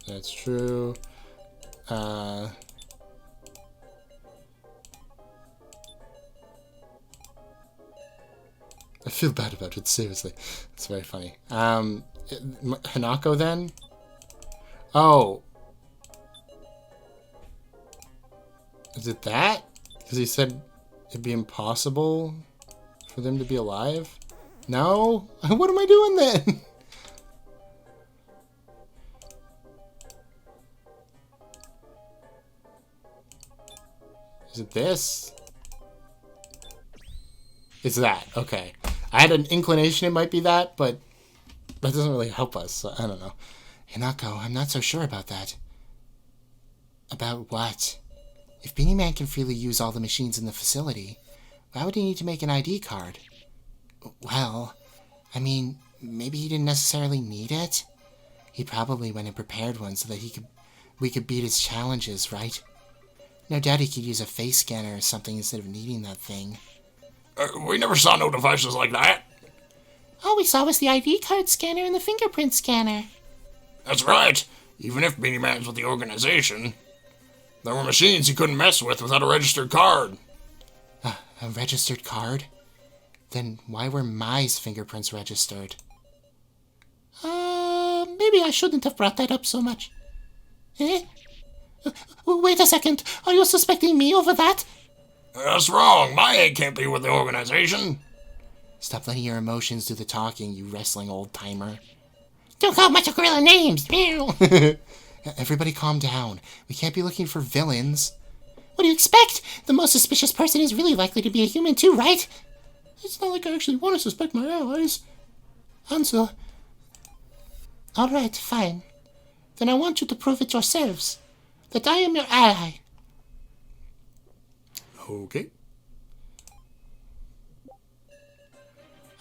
That's true. I feel bad about it, seriously. It's very funny. Hanako then? Oh. Is it that? Because he said it'd be impossible for them to be alive? No? What am I doing then? Is it this? It's that. Okay. I had an inclination it might be that, but that doesn't really help us. So I don't know. Hinako, I'm not so sure about that. About what? If Beanie Man can freely use all the machines in the facility, why would he need to make an ID card? Well, I mean, maybe he didn't necessarily need it. He probably went and prepared one so that we could beat his challenges, right? No doubt he could use a face scanner or something instead of needing that thing. We never saw no devices like that. All we saw was the ID card scanner and the fingerprint scanner. That's right. Even if Beanie Man's with the organization, there were machines he couldn't mess with without a registered card. A registered card? Then why were Mai's fingerprints registered? Maybe I shouldn't have brought that up so much. Eh? Wait a second. Are you suspecting me over that? That's wrong. My egg can't be with the organization. Stop letting your emotions do the talking, you wrestling old-timer. Don't call Macho Gorilla names. Meow. Everybody calm down. We can't be looking for villains. What do you expect? The most suspicious person is really likely to be a human too, right? It's not like I actually want to suspect my allies. Answer. All right, fine. Then I want you to prove it yourselves. That I am your ally. Okay.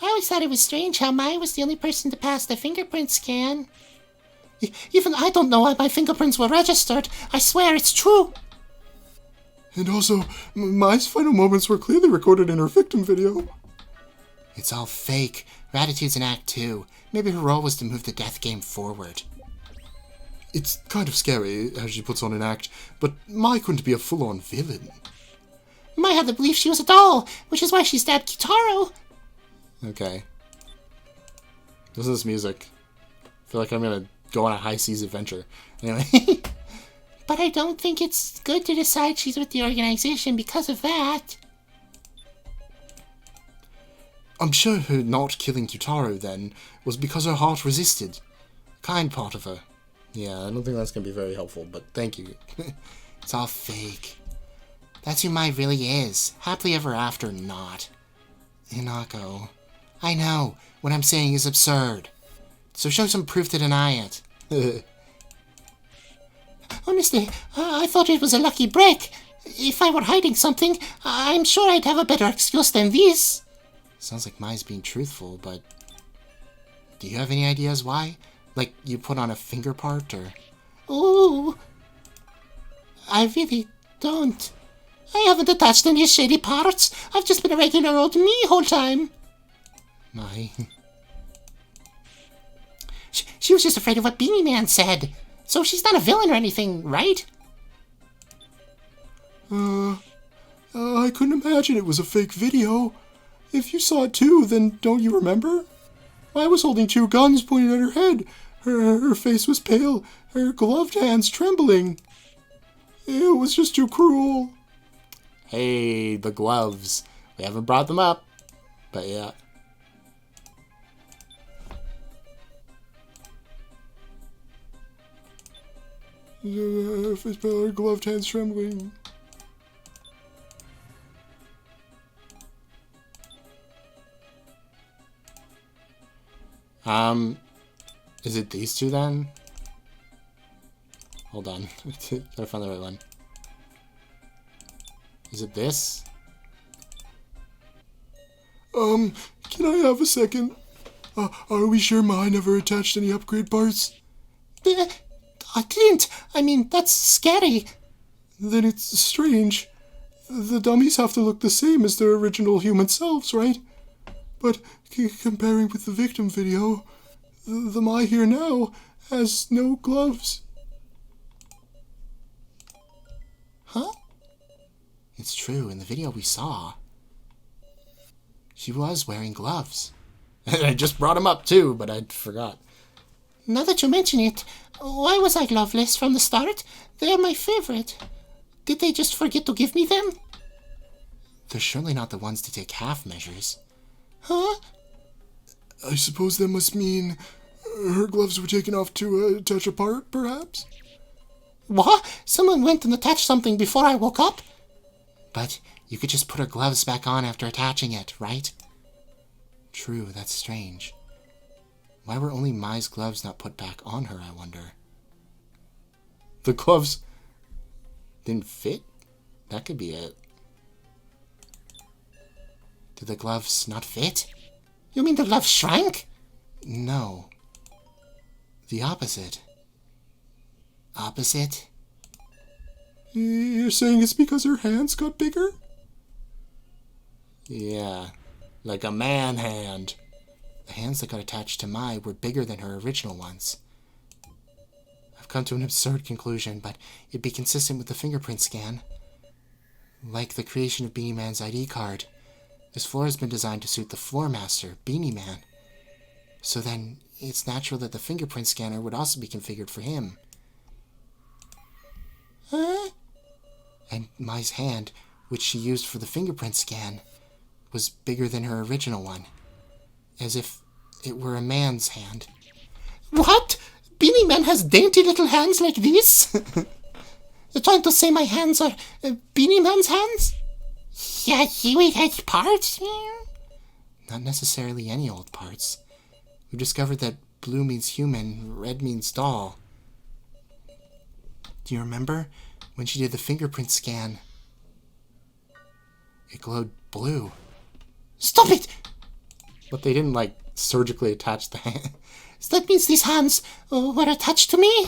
I always thought it was strange how Mai was the only person to pass the fingerprint scan. Even I don't know why my fingerprints were registered. I swear it's true. And also, Mai's final moments were clearly recorded in her victim video. It's all fake. Ratitude's in Act 2. Maybe her role was to move the death game forward. It's kind of scary how she puts on an act, but Mai couldn't be a full-on villain. Mai had to believe she was a doll, which is why she stabbed q-taro. Okay. Listen to this music. I feel like I'm gonna go on a high seas adventure. Anyway. But I don't think it's good to decide she's with the organization because of that. I'm sure her not killing q-taro then was because her heart resisted. Kind part of her. Yeah, I don't think that's gonna be very helpful, but thank you. It's all fake. That's who Mai really is. Happily ever after, not. Hinako. I know. What I'm saying is absurd. So show some proof to deny it. Honestly, I thought it was a lucky break. If I were hiding something, I'm sure I'd have a better excuse than this. Sounds like Mai's being truthful, but... Do you have any ideas why? Like, you put on a finger part, or... Ooh. I really don't. I haven't attached any shady parts. I've just been a regular old me whole time. Mai... She was just afraid of what Beanie Man said. So she's not a villain or anything, right? I couldn't imagine it was a fake video. If you saw it too, then don't you remember? I was holding 2 guns pointed at her head. Her face was pale, her gloved hands trembling. It was just too cruel. Hey, the gloves. We haven't brought them up. But yeah. Her face pale, her gloved hands trembling. Is it these two then? Hold on. Gotta find the right one. Is it this? Can I have a second? Are we sure Mai never attached any upgrade parts? I didn't. I mean, that's scary. Then it's strange. The dummies have to look the same as their original human selves, right? But comparing with the victim video, the Mai here now has no gloves. Huh? It's true. In the video we saw, she was wearing gloves. I just brought them up too, but I forgot. Now that you mention it, why was I gloveless from the start? They're my favorite. Did they just forget to give me them? They're surely not the ones to take half measures. Huh? I suppose that must mean her gloves were taken off to touch apart, perhaps? What? Someone went and attached something before I woke up? But you could just put her gloves back on after attaching it, right? True, that's strange. Why were only Mai's gloves not put back on her, I wonder? The gloves didn't fit? That could be it. Did the gloves not fit? You mean the glove shrank? No. The opposite. Opposite? You're saying it's because her hands got bigger? Yeah, like a man hand. The hands that got attached to Mai were bigger than her original ones. I've come to an absurd conclusion, but it'd be consistent with the fingerprint scan. Like the creation of Beanie Man's ID card, this floor has been designed to suit the floor master, Beanie Man. So then, it's natural that the fingerprint scanner would also be configured for him. Huh? And Mai's hand, which she used for the fingerprint scan, was bigger than her original one. As if it were a man's hand. What? Beanie Man has dainty little hands like these? You're trying to say my hands are Beanie Man's hands? Yeah, UHHHH parts? Not necessarily any old parts. We've discovered that blue means human, red means doll. Do you remember when she did the fingerprint scan? It glowed blue. Stop it! But they didn't, like, surgically attach the hand. So that means these hands were attached to me?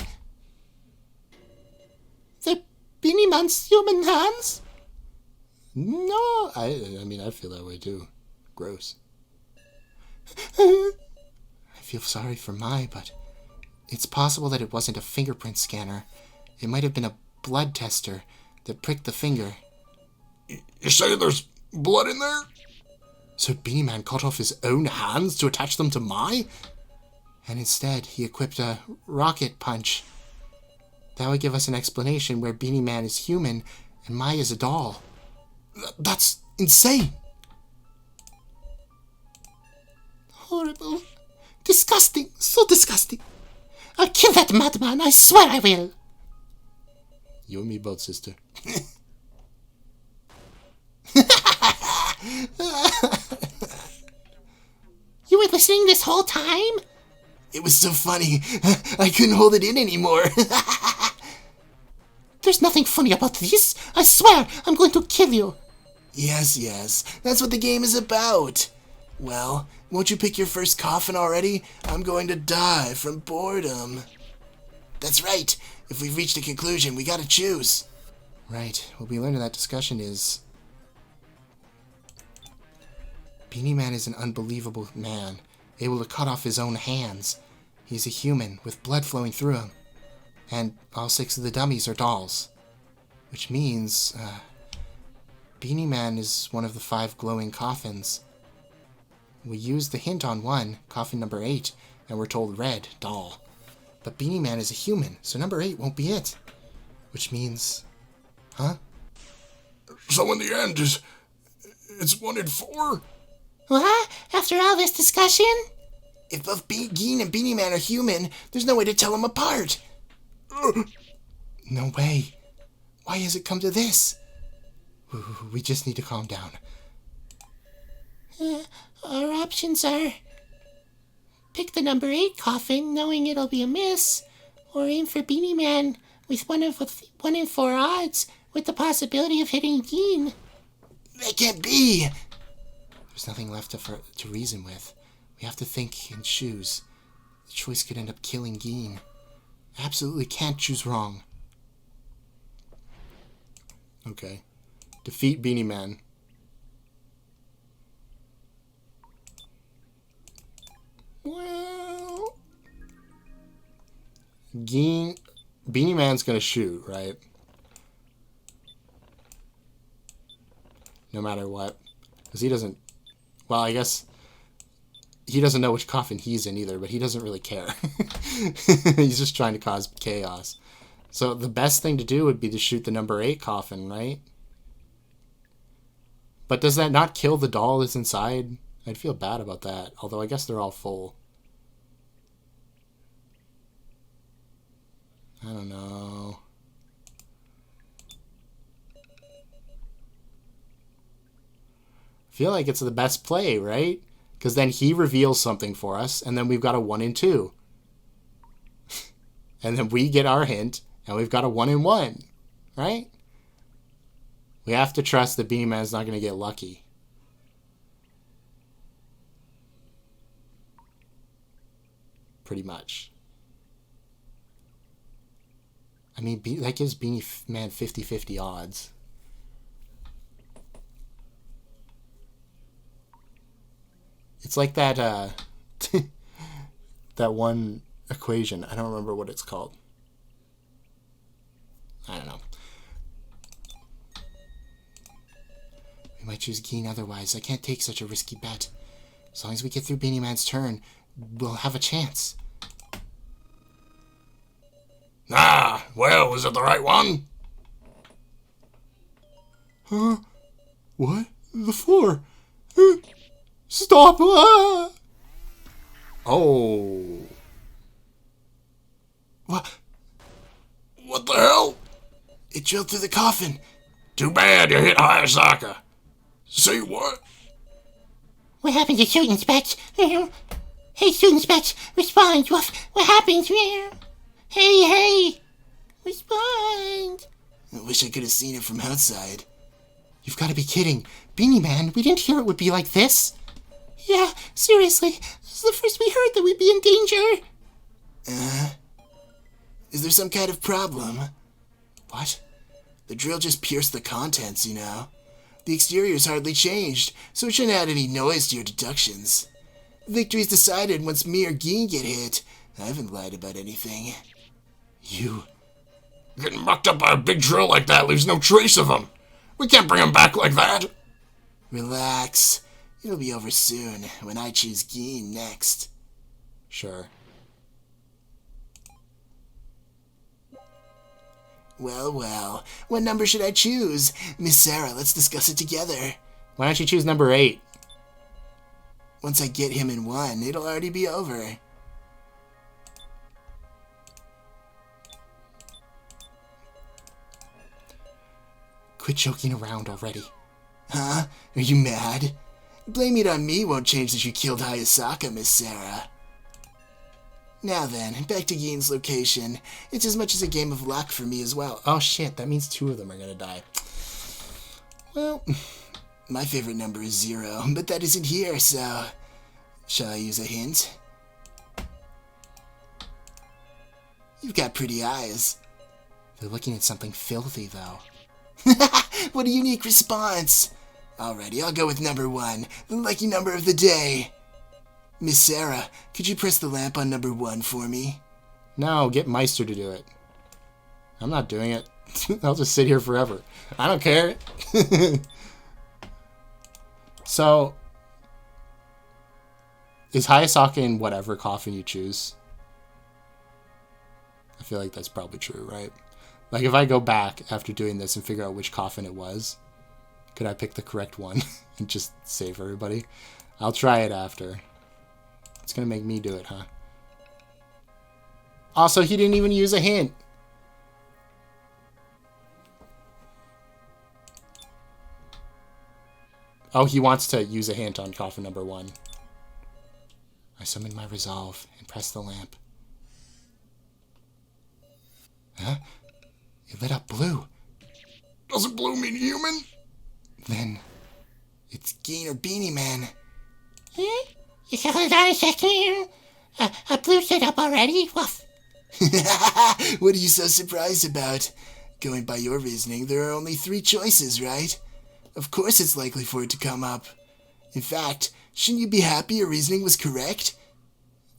They're Beanie Man's human hands? No, I mean, I feel that way too. Gross. Uh, I feel sorry for Mai, but it's possible that it wasn't a fingerprint scanner. It might have been a blood tester that pricked the finger. You say there's blood in there? So Beanie Man cut off his own hands to attach them to Mai? And instead, he equipped a rocket punch. That would give us an explanation where Beanie Man is human and Mai is a doll. That's insane! Horrible. Disgusting. So disgusting. I'll kill that madman. I swear I will. You and me both, sister. You were listening this whole time? It was so funny. I couldn't hold it in anymore. There's nothing funny about this. I swear I'm going to kill you. Yes. That's what the game is about. Well, won't you pick your first coffin already? I'm going to die from boredom. That's right. If we've reached a conclusion, we gotta choose. Right. What we learned in that discussion is Beanie Man is an unbelievable man, able to cut off his own hands. He's a human with blood flowing through him. And all 6 of the dummies are dolls. Which means, Beanie Man is one of the 5 glowing coffins. We used the hint on one, coffin number 8, and we're told red, doll. But Beanie Man is a human, so number 8 won't be it. Which means... Huh? So in the end, it's 1 in 4? What? After all this discussion? If both Geen and Beanie Man are human, there's no way to tell them apart. No way. Why has it come to this? We just need to calm down. Our options are... pick the number 8 coffin, knowing it'll be a miss, or aim for Beanie Man with 1 in 4 odds, with the possibility of hitting Geen. That can't be. There's nothing left to reason with. We have to think and choose. The choice could end up killing Geen. Absolutely can't choose wrong. Okay. Defeat Beanie Man. Well... Beanie Man's gonna shoot, right? No matter what. Because he doesn't... Well, I guess... He doesn't know which coffin he's in either, but he doesn't really care. He's just trying to cause chaos. So the best thing to do would be to shoot the number 8 coffin, right? But does that not kill the doll that's inside? I'd feel bad about that, although I guess they're all full. I don't know. feel like it's the best play, right? Because then he reveals something for us, and then we've got a 1 in 2. And then we get our hint, and we've got a 1 in 1, right? We have to trust that Beanie Man's not going to get lucky. Pretty much. I mean, that gives Beanie Man 50-50 odds. It's like that, that one equation. I don't remember what it's called. I don't know. We might choose Geen otherwise. I can't take such a risky bet. As long as we get through Beanie Man's turn, we'll have a chance. Ah, well, was it the right one? Huh? What? The floor. Stop! Ah! Oh. What? What the hell? It drilled through the coffin. Too bad you hit Hayasaka. Say what? What happened to Student Specs? Hey, Student Specs, respond. What happened? Hey, respond. I wish I could have seen it from outside. You've got to be kidding. Beanie Man, we didn't hear it would be like this. Yeah, seriously. This is the first we heard that we'd be in danger. Is there some kind of problem? What? The drill just pierced the contents, you know. The exterior's hardly changed, so it shouldn't add any noise to your deductions. Victory's decided once me or Geen get hit. I haven't lied about anything. You... Getting mucked up by a big drill like that leaves no trace of him. We can't bring him back like that. Relax. It'll be over soon, when I choose Geen next. Sure. Well, what number should I choose? Miss Sarah, let's discuss it together. Why don't you choose number 8? Once I get him in 1, it'll already be over. Quit joking around already. Huh? Are you mad? Blaming it on me won't change that you killed Hayasaka, Miss Sarah. Now then, back to Geen's location. It's as much as a game of luck for me as well. Oh shit, that means 2 of them are gonna die. Well, my favorite number is 0, but that isn't here, so... Shall I use a hint? You've got pretty eyes. They're looking at something filthy, though. What a unique response! Alrighty, I'll go with number 1, the lucky number of the day. Miss Sarah, could you press the lamp on number 1 for me? No, get Meister to do it. I'm not doing it. I'll just sit here forever. I don't care. So, is Hayasaka in whatever coffin you choose? I feel like that's probably true, right? Like, if I go back after doing this and figure out which coffin it was, could I pick the correct one and just save everybody? I'll try it after. It's gonna make me do it, huh? Also, he didn't even use a hint. Oh, he wants to use a hint on coffin number 1. I summon my resolve and press the lamp. Huh? It lit up blue. Doesn't blue mean human? Then, it's Geen or Beanie Man. Hold on a second. A blue set up already? Woof. What are you so surprised about? Going by your reasoning, there are only 3 choices, right? Of course it's likely for it to come up. In fact, shouldn't you be happy your reasoning was correct?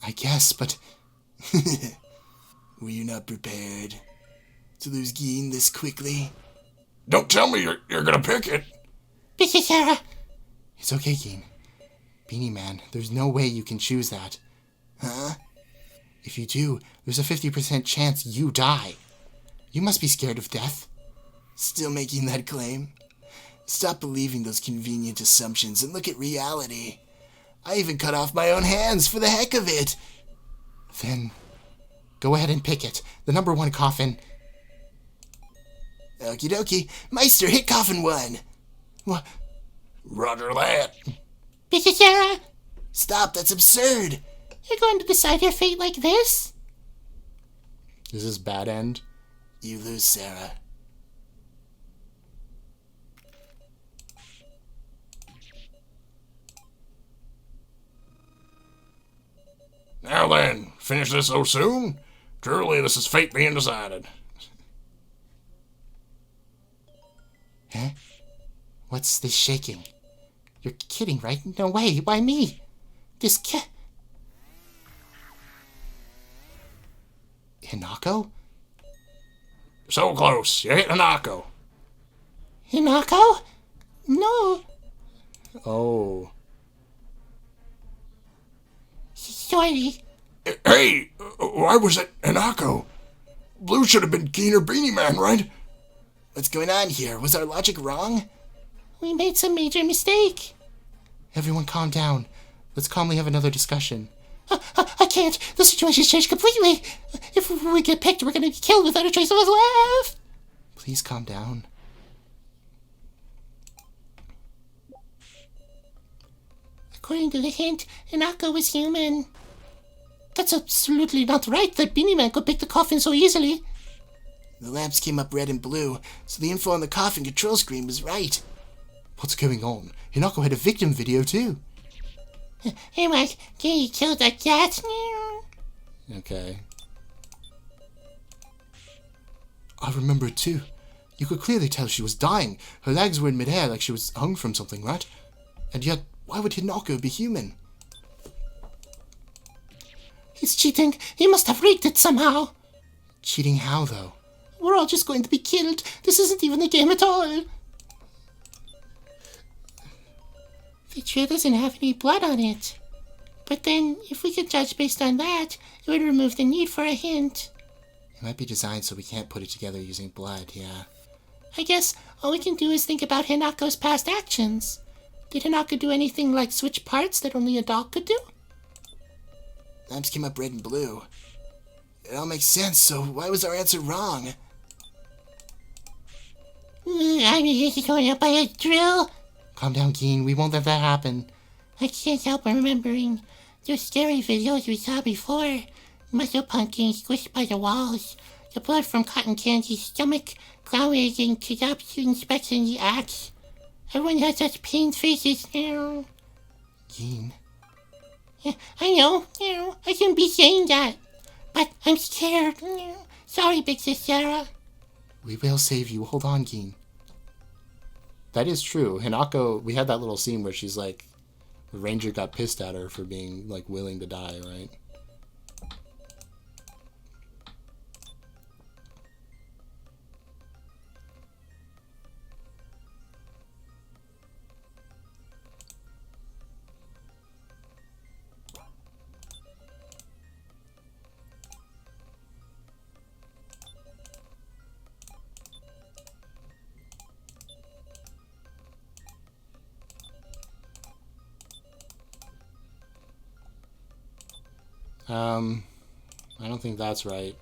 I guess, but... Were you not prepared to lose Geen this quickly? Don't tell me you're gonna pick it. Mrs. Sarah. It's okay, Geen. Beanie Man, there's no way you can choose that. Huh? If you do, there's a 50% chance you die. You must be scared of death. Still making that claim? Stop believing those convenient assumptions and look at reality. I even cut off my own hands for the heck of it. Then, go ahead and pick it. The number 1 coffin. Okie dokie. Meister, hit coffin 1. Roger that. Big Sarah, Stop, that's absurd. you're going to decide your fate like this? Is this bad end? You lose, Sarah. Now then, finish this so soon? Truly, this is fate being decided. Huh? What's this shaking? You're kidding, right? No way. Why me? This Hinako? So close. You hit Hanako. Hinako? No. Oh. Sorry. Hey, why was it Hanako? Blue should have been Keen or Beanie Man, right? What's going on here? Was our logic wrong? We made some major mistake. Everyone calm down. Let's calmly have another discussion. I can't. The situation's changed completely. If we get picked, we're gonna be killed without a trace of us left. Please calm down. According to the hint, Hinako was human. That's absolutely not right that Beanie Man could pick the coffin so easily. The lamps came up red and blue, so the info on the coffin control screen was right. What's going on? Hinako had a victim video too. Hey Mike, can you kill that cat? Okay. I remember it too. You could clearly tell she was dying. Her legs were in midair like she was hung from something, right? And yet, why would Hinako be human? He's cheating. He must have rigged it somehow. Cheating how, though? We're all just going to be killed. This isn't even a game at all. The chair doesn't have any blood on it. But then, if we could judge based on that, it would remove the need for a hint. It might be designed so we can't put it together using blood, yeah. I guess all we can do is think about Hinako's past actions. Did Hinako do anything like switch parts that only a dog could do? Lamps came up red and blue. It all makes sense, so why was our answer wrong? I'm going up by a drill. Calm down, Geen. We won't let that happen. I can't help remembering those scary videos we saw before. Muscle pumpkin squished by the walls. The blood from Cotton Candy's stomach. Clown getting kicked up, shooting specks in the axe. Everyone has such pained faces. Geen. I know. I shouldn't be saying that. But I'm scared. Sorry, Big Sis Sarah. We will save you. Hold on, Geen. That is true. Hinako, we had that little scene where she's like, the ranger got pissed at her for being like willing to die, right? I don't think that's right.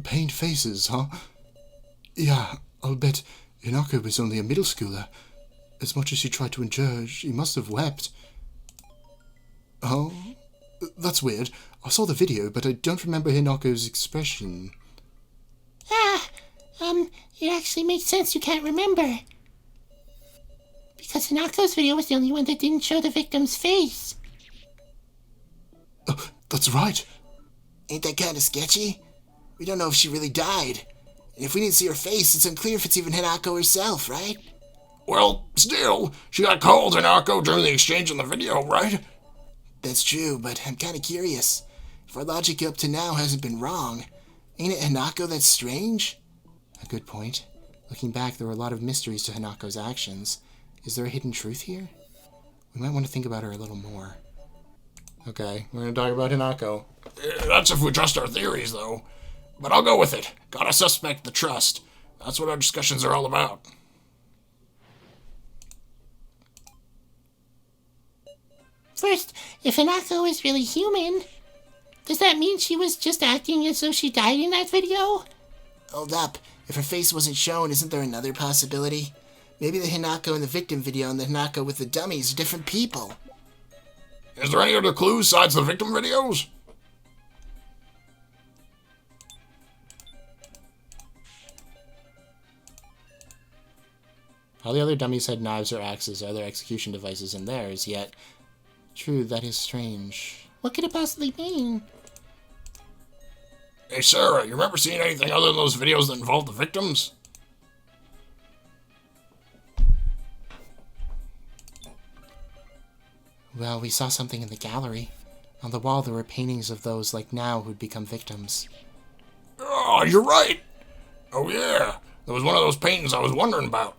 Pained faces, huh? Yeah, I'll bet Hinako was only a middle schooler. As much as she tried to endure, she must have wept. Oh? That's weird. I saw the video, but I don't remember Hinako's expression. It actually makes sense you can't remember. Because Hinako's video was the only one that didn't show the victim's face. That's right. Ain't that kind of sketchy? We don't know if she really died. And if we didn't see her face, it's unclear if it's even Hinako herself, right? Well, still, she got called Hinako during the exchange on the video, right? That's true, but I'm kind of curious. If our logic up to now hasn't been wrong, ain't it Hinako that's strange? A good point. Looking back, there were a lot of mysteries to Hanako's actions. Is there a hidden truth here? We might want to think about her a little more. Okay, we're gonna talk about Hinako. That's if we trust our theories, though. But I'll go with it. Gotta suspect the trust. That's what our discussions are all about. First, if Hanako is really human, does that mean she was just acting as though she died in that video? Hold up. If her face wasn't shown, isn't there another possibility? Maybe the Hinako in the victim video and the Hinako with the dummies are different people. Is there any other clues besides the victim videos? All the other dummies had knives or axes or other execution devices in theirs, yet... True, that is strange. What could it possibly mean? Hey, Sarah, you remember seeing anything other than those videos that involved the victims? Well, we saw something in the gallery. On the wall there were paintings of those like now who'd become victims. Oh, you're right! Oh, yeah. There was one of those paintings I was wondering about.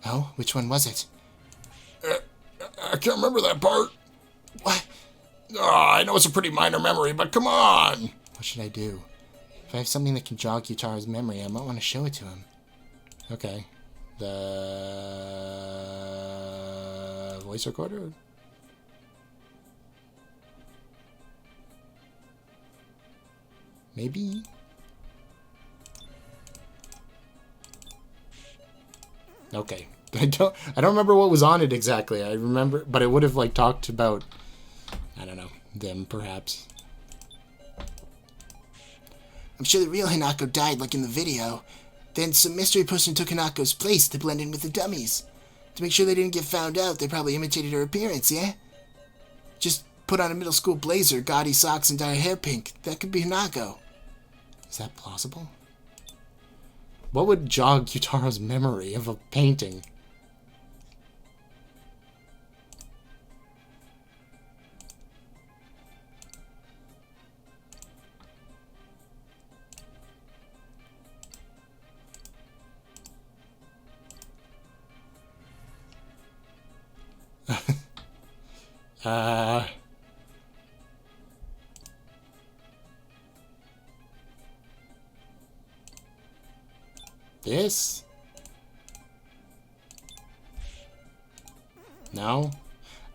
Oh, which one was it? I can't remember that part. What? Oh, I know it's a pretty minor memory, but come on! What should I do? If I have something that can jog q-taro's memory, I might want to show it to him. Okay. The... voice recorder? Maybe? Okay. I don't remember what was on it exactly. I remember, but it would have like talked about, I don't know, them perhaps. I'm sure the real Hinako died like in the video. Then some mystery person took Hinako's place to blend in with the dummies. To make sure they didn't get found out, they probably imitated her appearance, yeah? Just put on a middle school blazer, gaudy socks, and dye her hair pink. That could be Hinako. Is that plausible? What would jog q-taro's memory of a painting? This? No?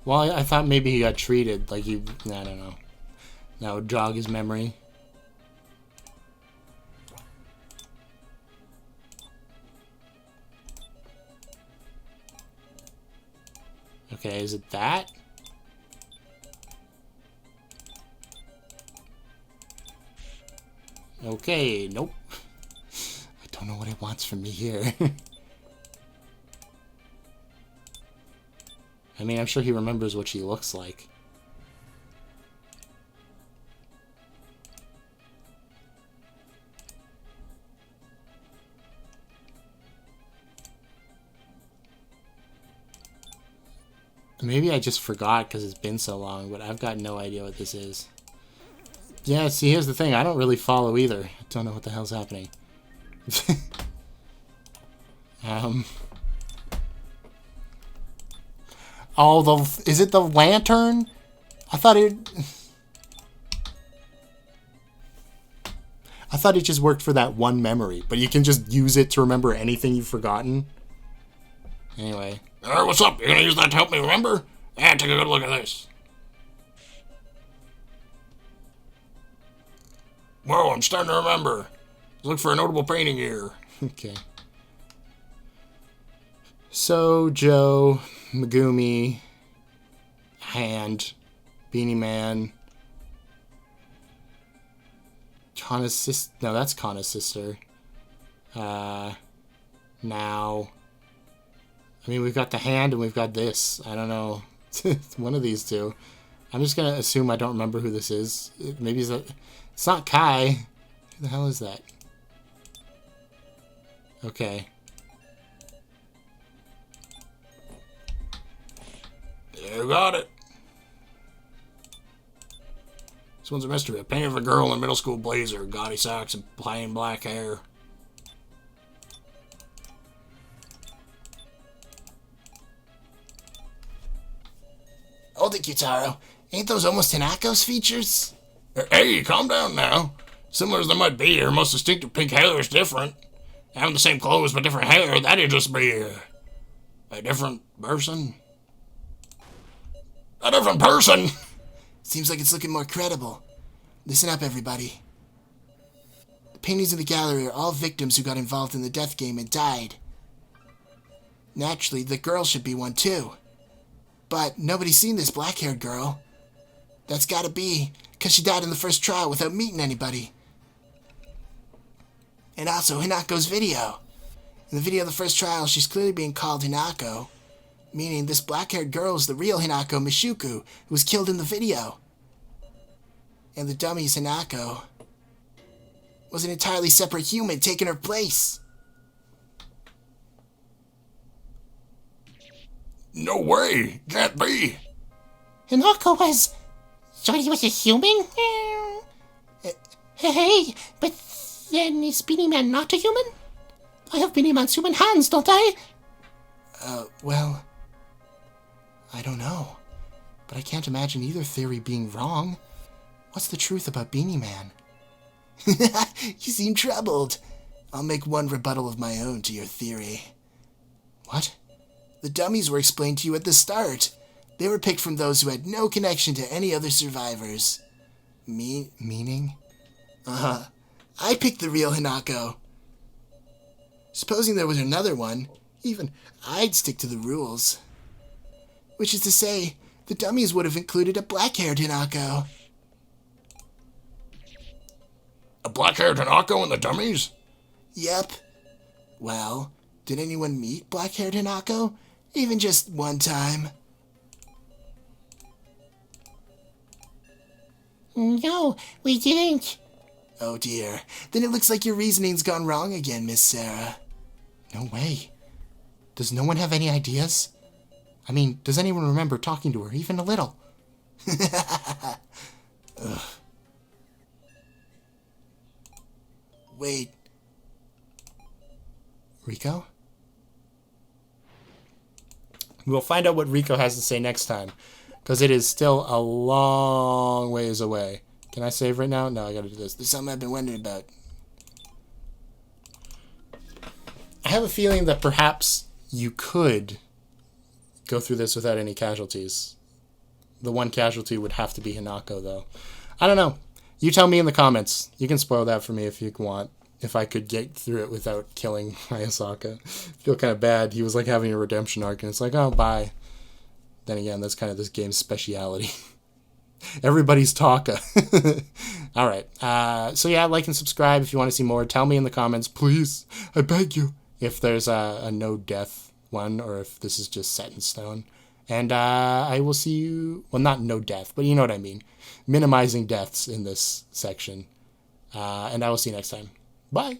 Well, I thought maybe he got treated, like he, I don't know. That would jog his memory. Okay, is it that? Okay, nope. I don't know what it wants from me here. I mean, I'm sure he remembers what she looks like. Maybe I just forgot because it's been so long, but I've got no idea what this is. Yeah, see, here's the thing. I don't really follow either. I don't know what the hell's happening. Oh, is it the lantern? I thought it just worked for that one memory, but you can just use it to remember anything you've forgotten. Anyway. Alright, what's up? You're gonna use that to help me remember? Yeah, take a good look at this. Whoa, I'm starting to remember. Look for a notable painting here. Okay. So, Joe, Megumi, Hand, Beanie Man, Kana's sister. No, that's Kana's sister. Now. I mean, we've got the hand and we've got this. I don't know. One of these two. I'm just going to assume I don't remember who this is. Maybe it's not Kai. Who the hell is that? Okay. You got it. This one's a mystery. A painting of a girl in a middle school blazer, gaudy socks, and plain black hair. Hold it, q-taro. Ain't those almost Hinako's features? Hey, calm down now. Similar as they might be, her most distinctive pink hair is different. Having the same clothes but different hair, that'd just be a different person. A different person? Seems like it's looking more credible. Listen up, everybody. The paintings in the gallery are all victims who got involved in the death game and died. Naturally, the girl should be one too. But nobody's seen this black-haired girl. That's gotta be because she died in the first trial without meeting anybody. And also, Hinako's video. In the video of the first trial, she's clearly being called Hinako, meaning this black-haired girl is the real Hinako Mishuku, who was killed in the video. And the dummy's Hinako was an entirely separate human taking her place. No way! Can't be! Hinako was... So he was a human? Hey, but then is Beanie Man not a human? I have Beanie Man's human hands, don't I? Well, I don't know. But I can't imagine either theory being wrong. What's the truth about Beanie Man? You seem troubled. I'll make one rebuttal of my own to your theory. What? The dummies were explained to you at the start. They were picked from those who had no connection to any other survivors. Meaning? I picked the real Hinako. Supposing there was another one, even I'd stick to the rules. Which is to say, the dummies would have included a black-haired Hinako. A black-haired Hinako in the dummies? Yep. Well, did anyone meet black-haired Hinako? Even just one time? No, we didn't. Oh dear. Then it looks like your reasoning's gone wrong again, Miss Sarah. No way. Does no one have any ideas? I mean, does anyone remember talking to her, even a little? Ugh. Wait. Rico? We'll find out what Rico has to say next time, because it is still a long ways away. Can I save right now? No, I gotta do this. There's something I've been wondering about. I have a feeling that perhaps you could go through this without any casualties. The one casualty would have to be Hinako, though. I don't know. You tell me in the comments. You can spoil that for me if you want. If I could get through it without killing Hayasaka. I feel kind of bad. He was like having a redemption arc, and it's like, oh, bye. Then again, that's kind of this game's speciality. Everybody's Taka. Alright. So yeah, like and subscribe if you want to see more. Tell me in the comments, please. I beg you. If there's a no death one, or if this is just set in stone. And I will see you... Well, not no death, but you know what I mean. Minimizing deaths in this section. And I will see you next time. Bye.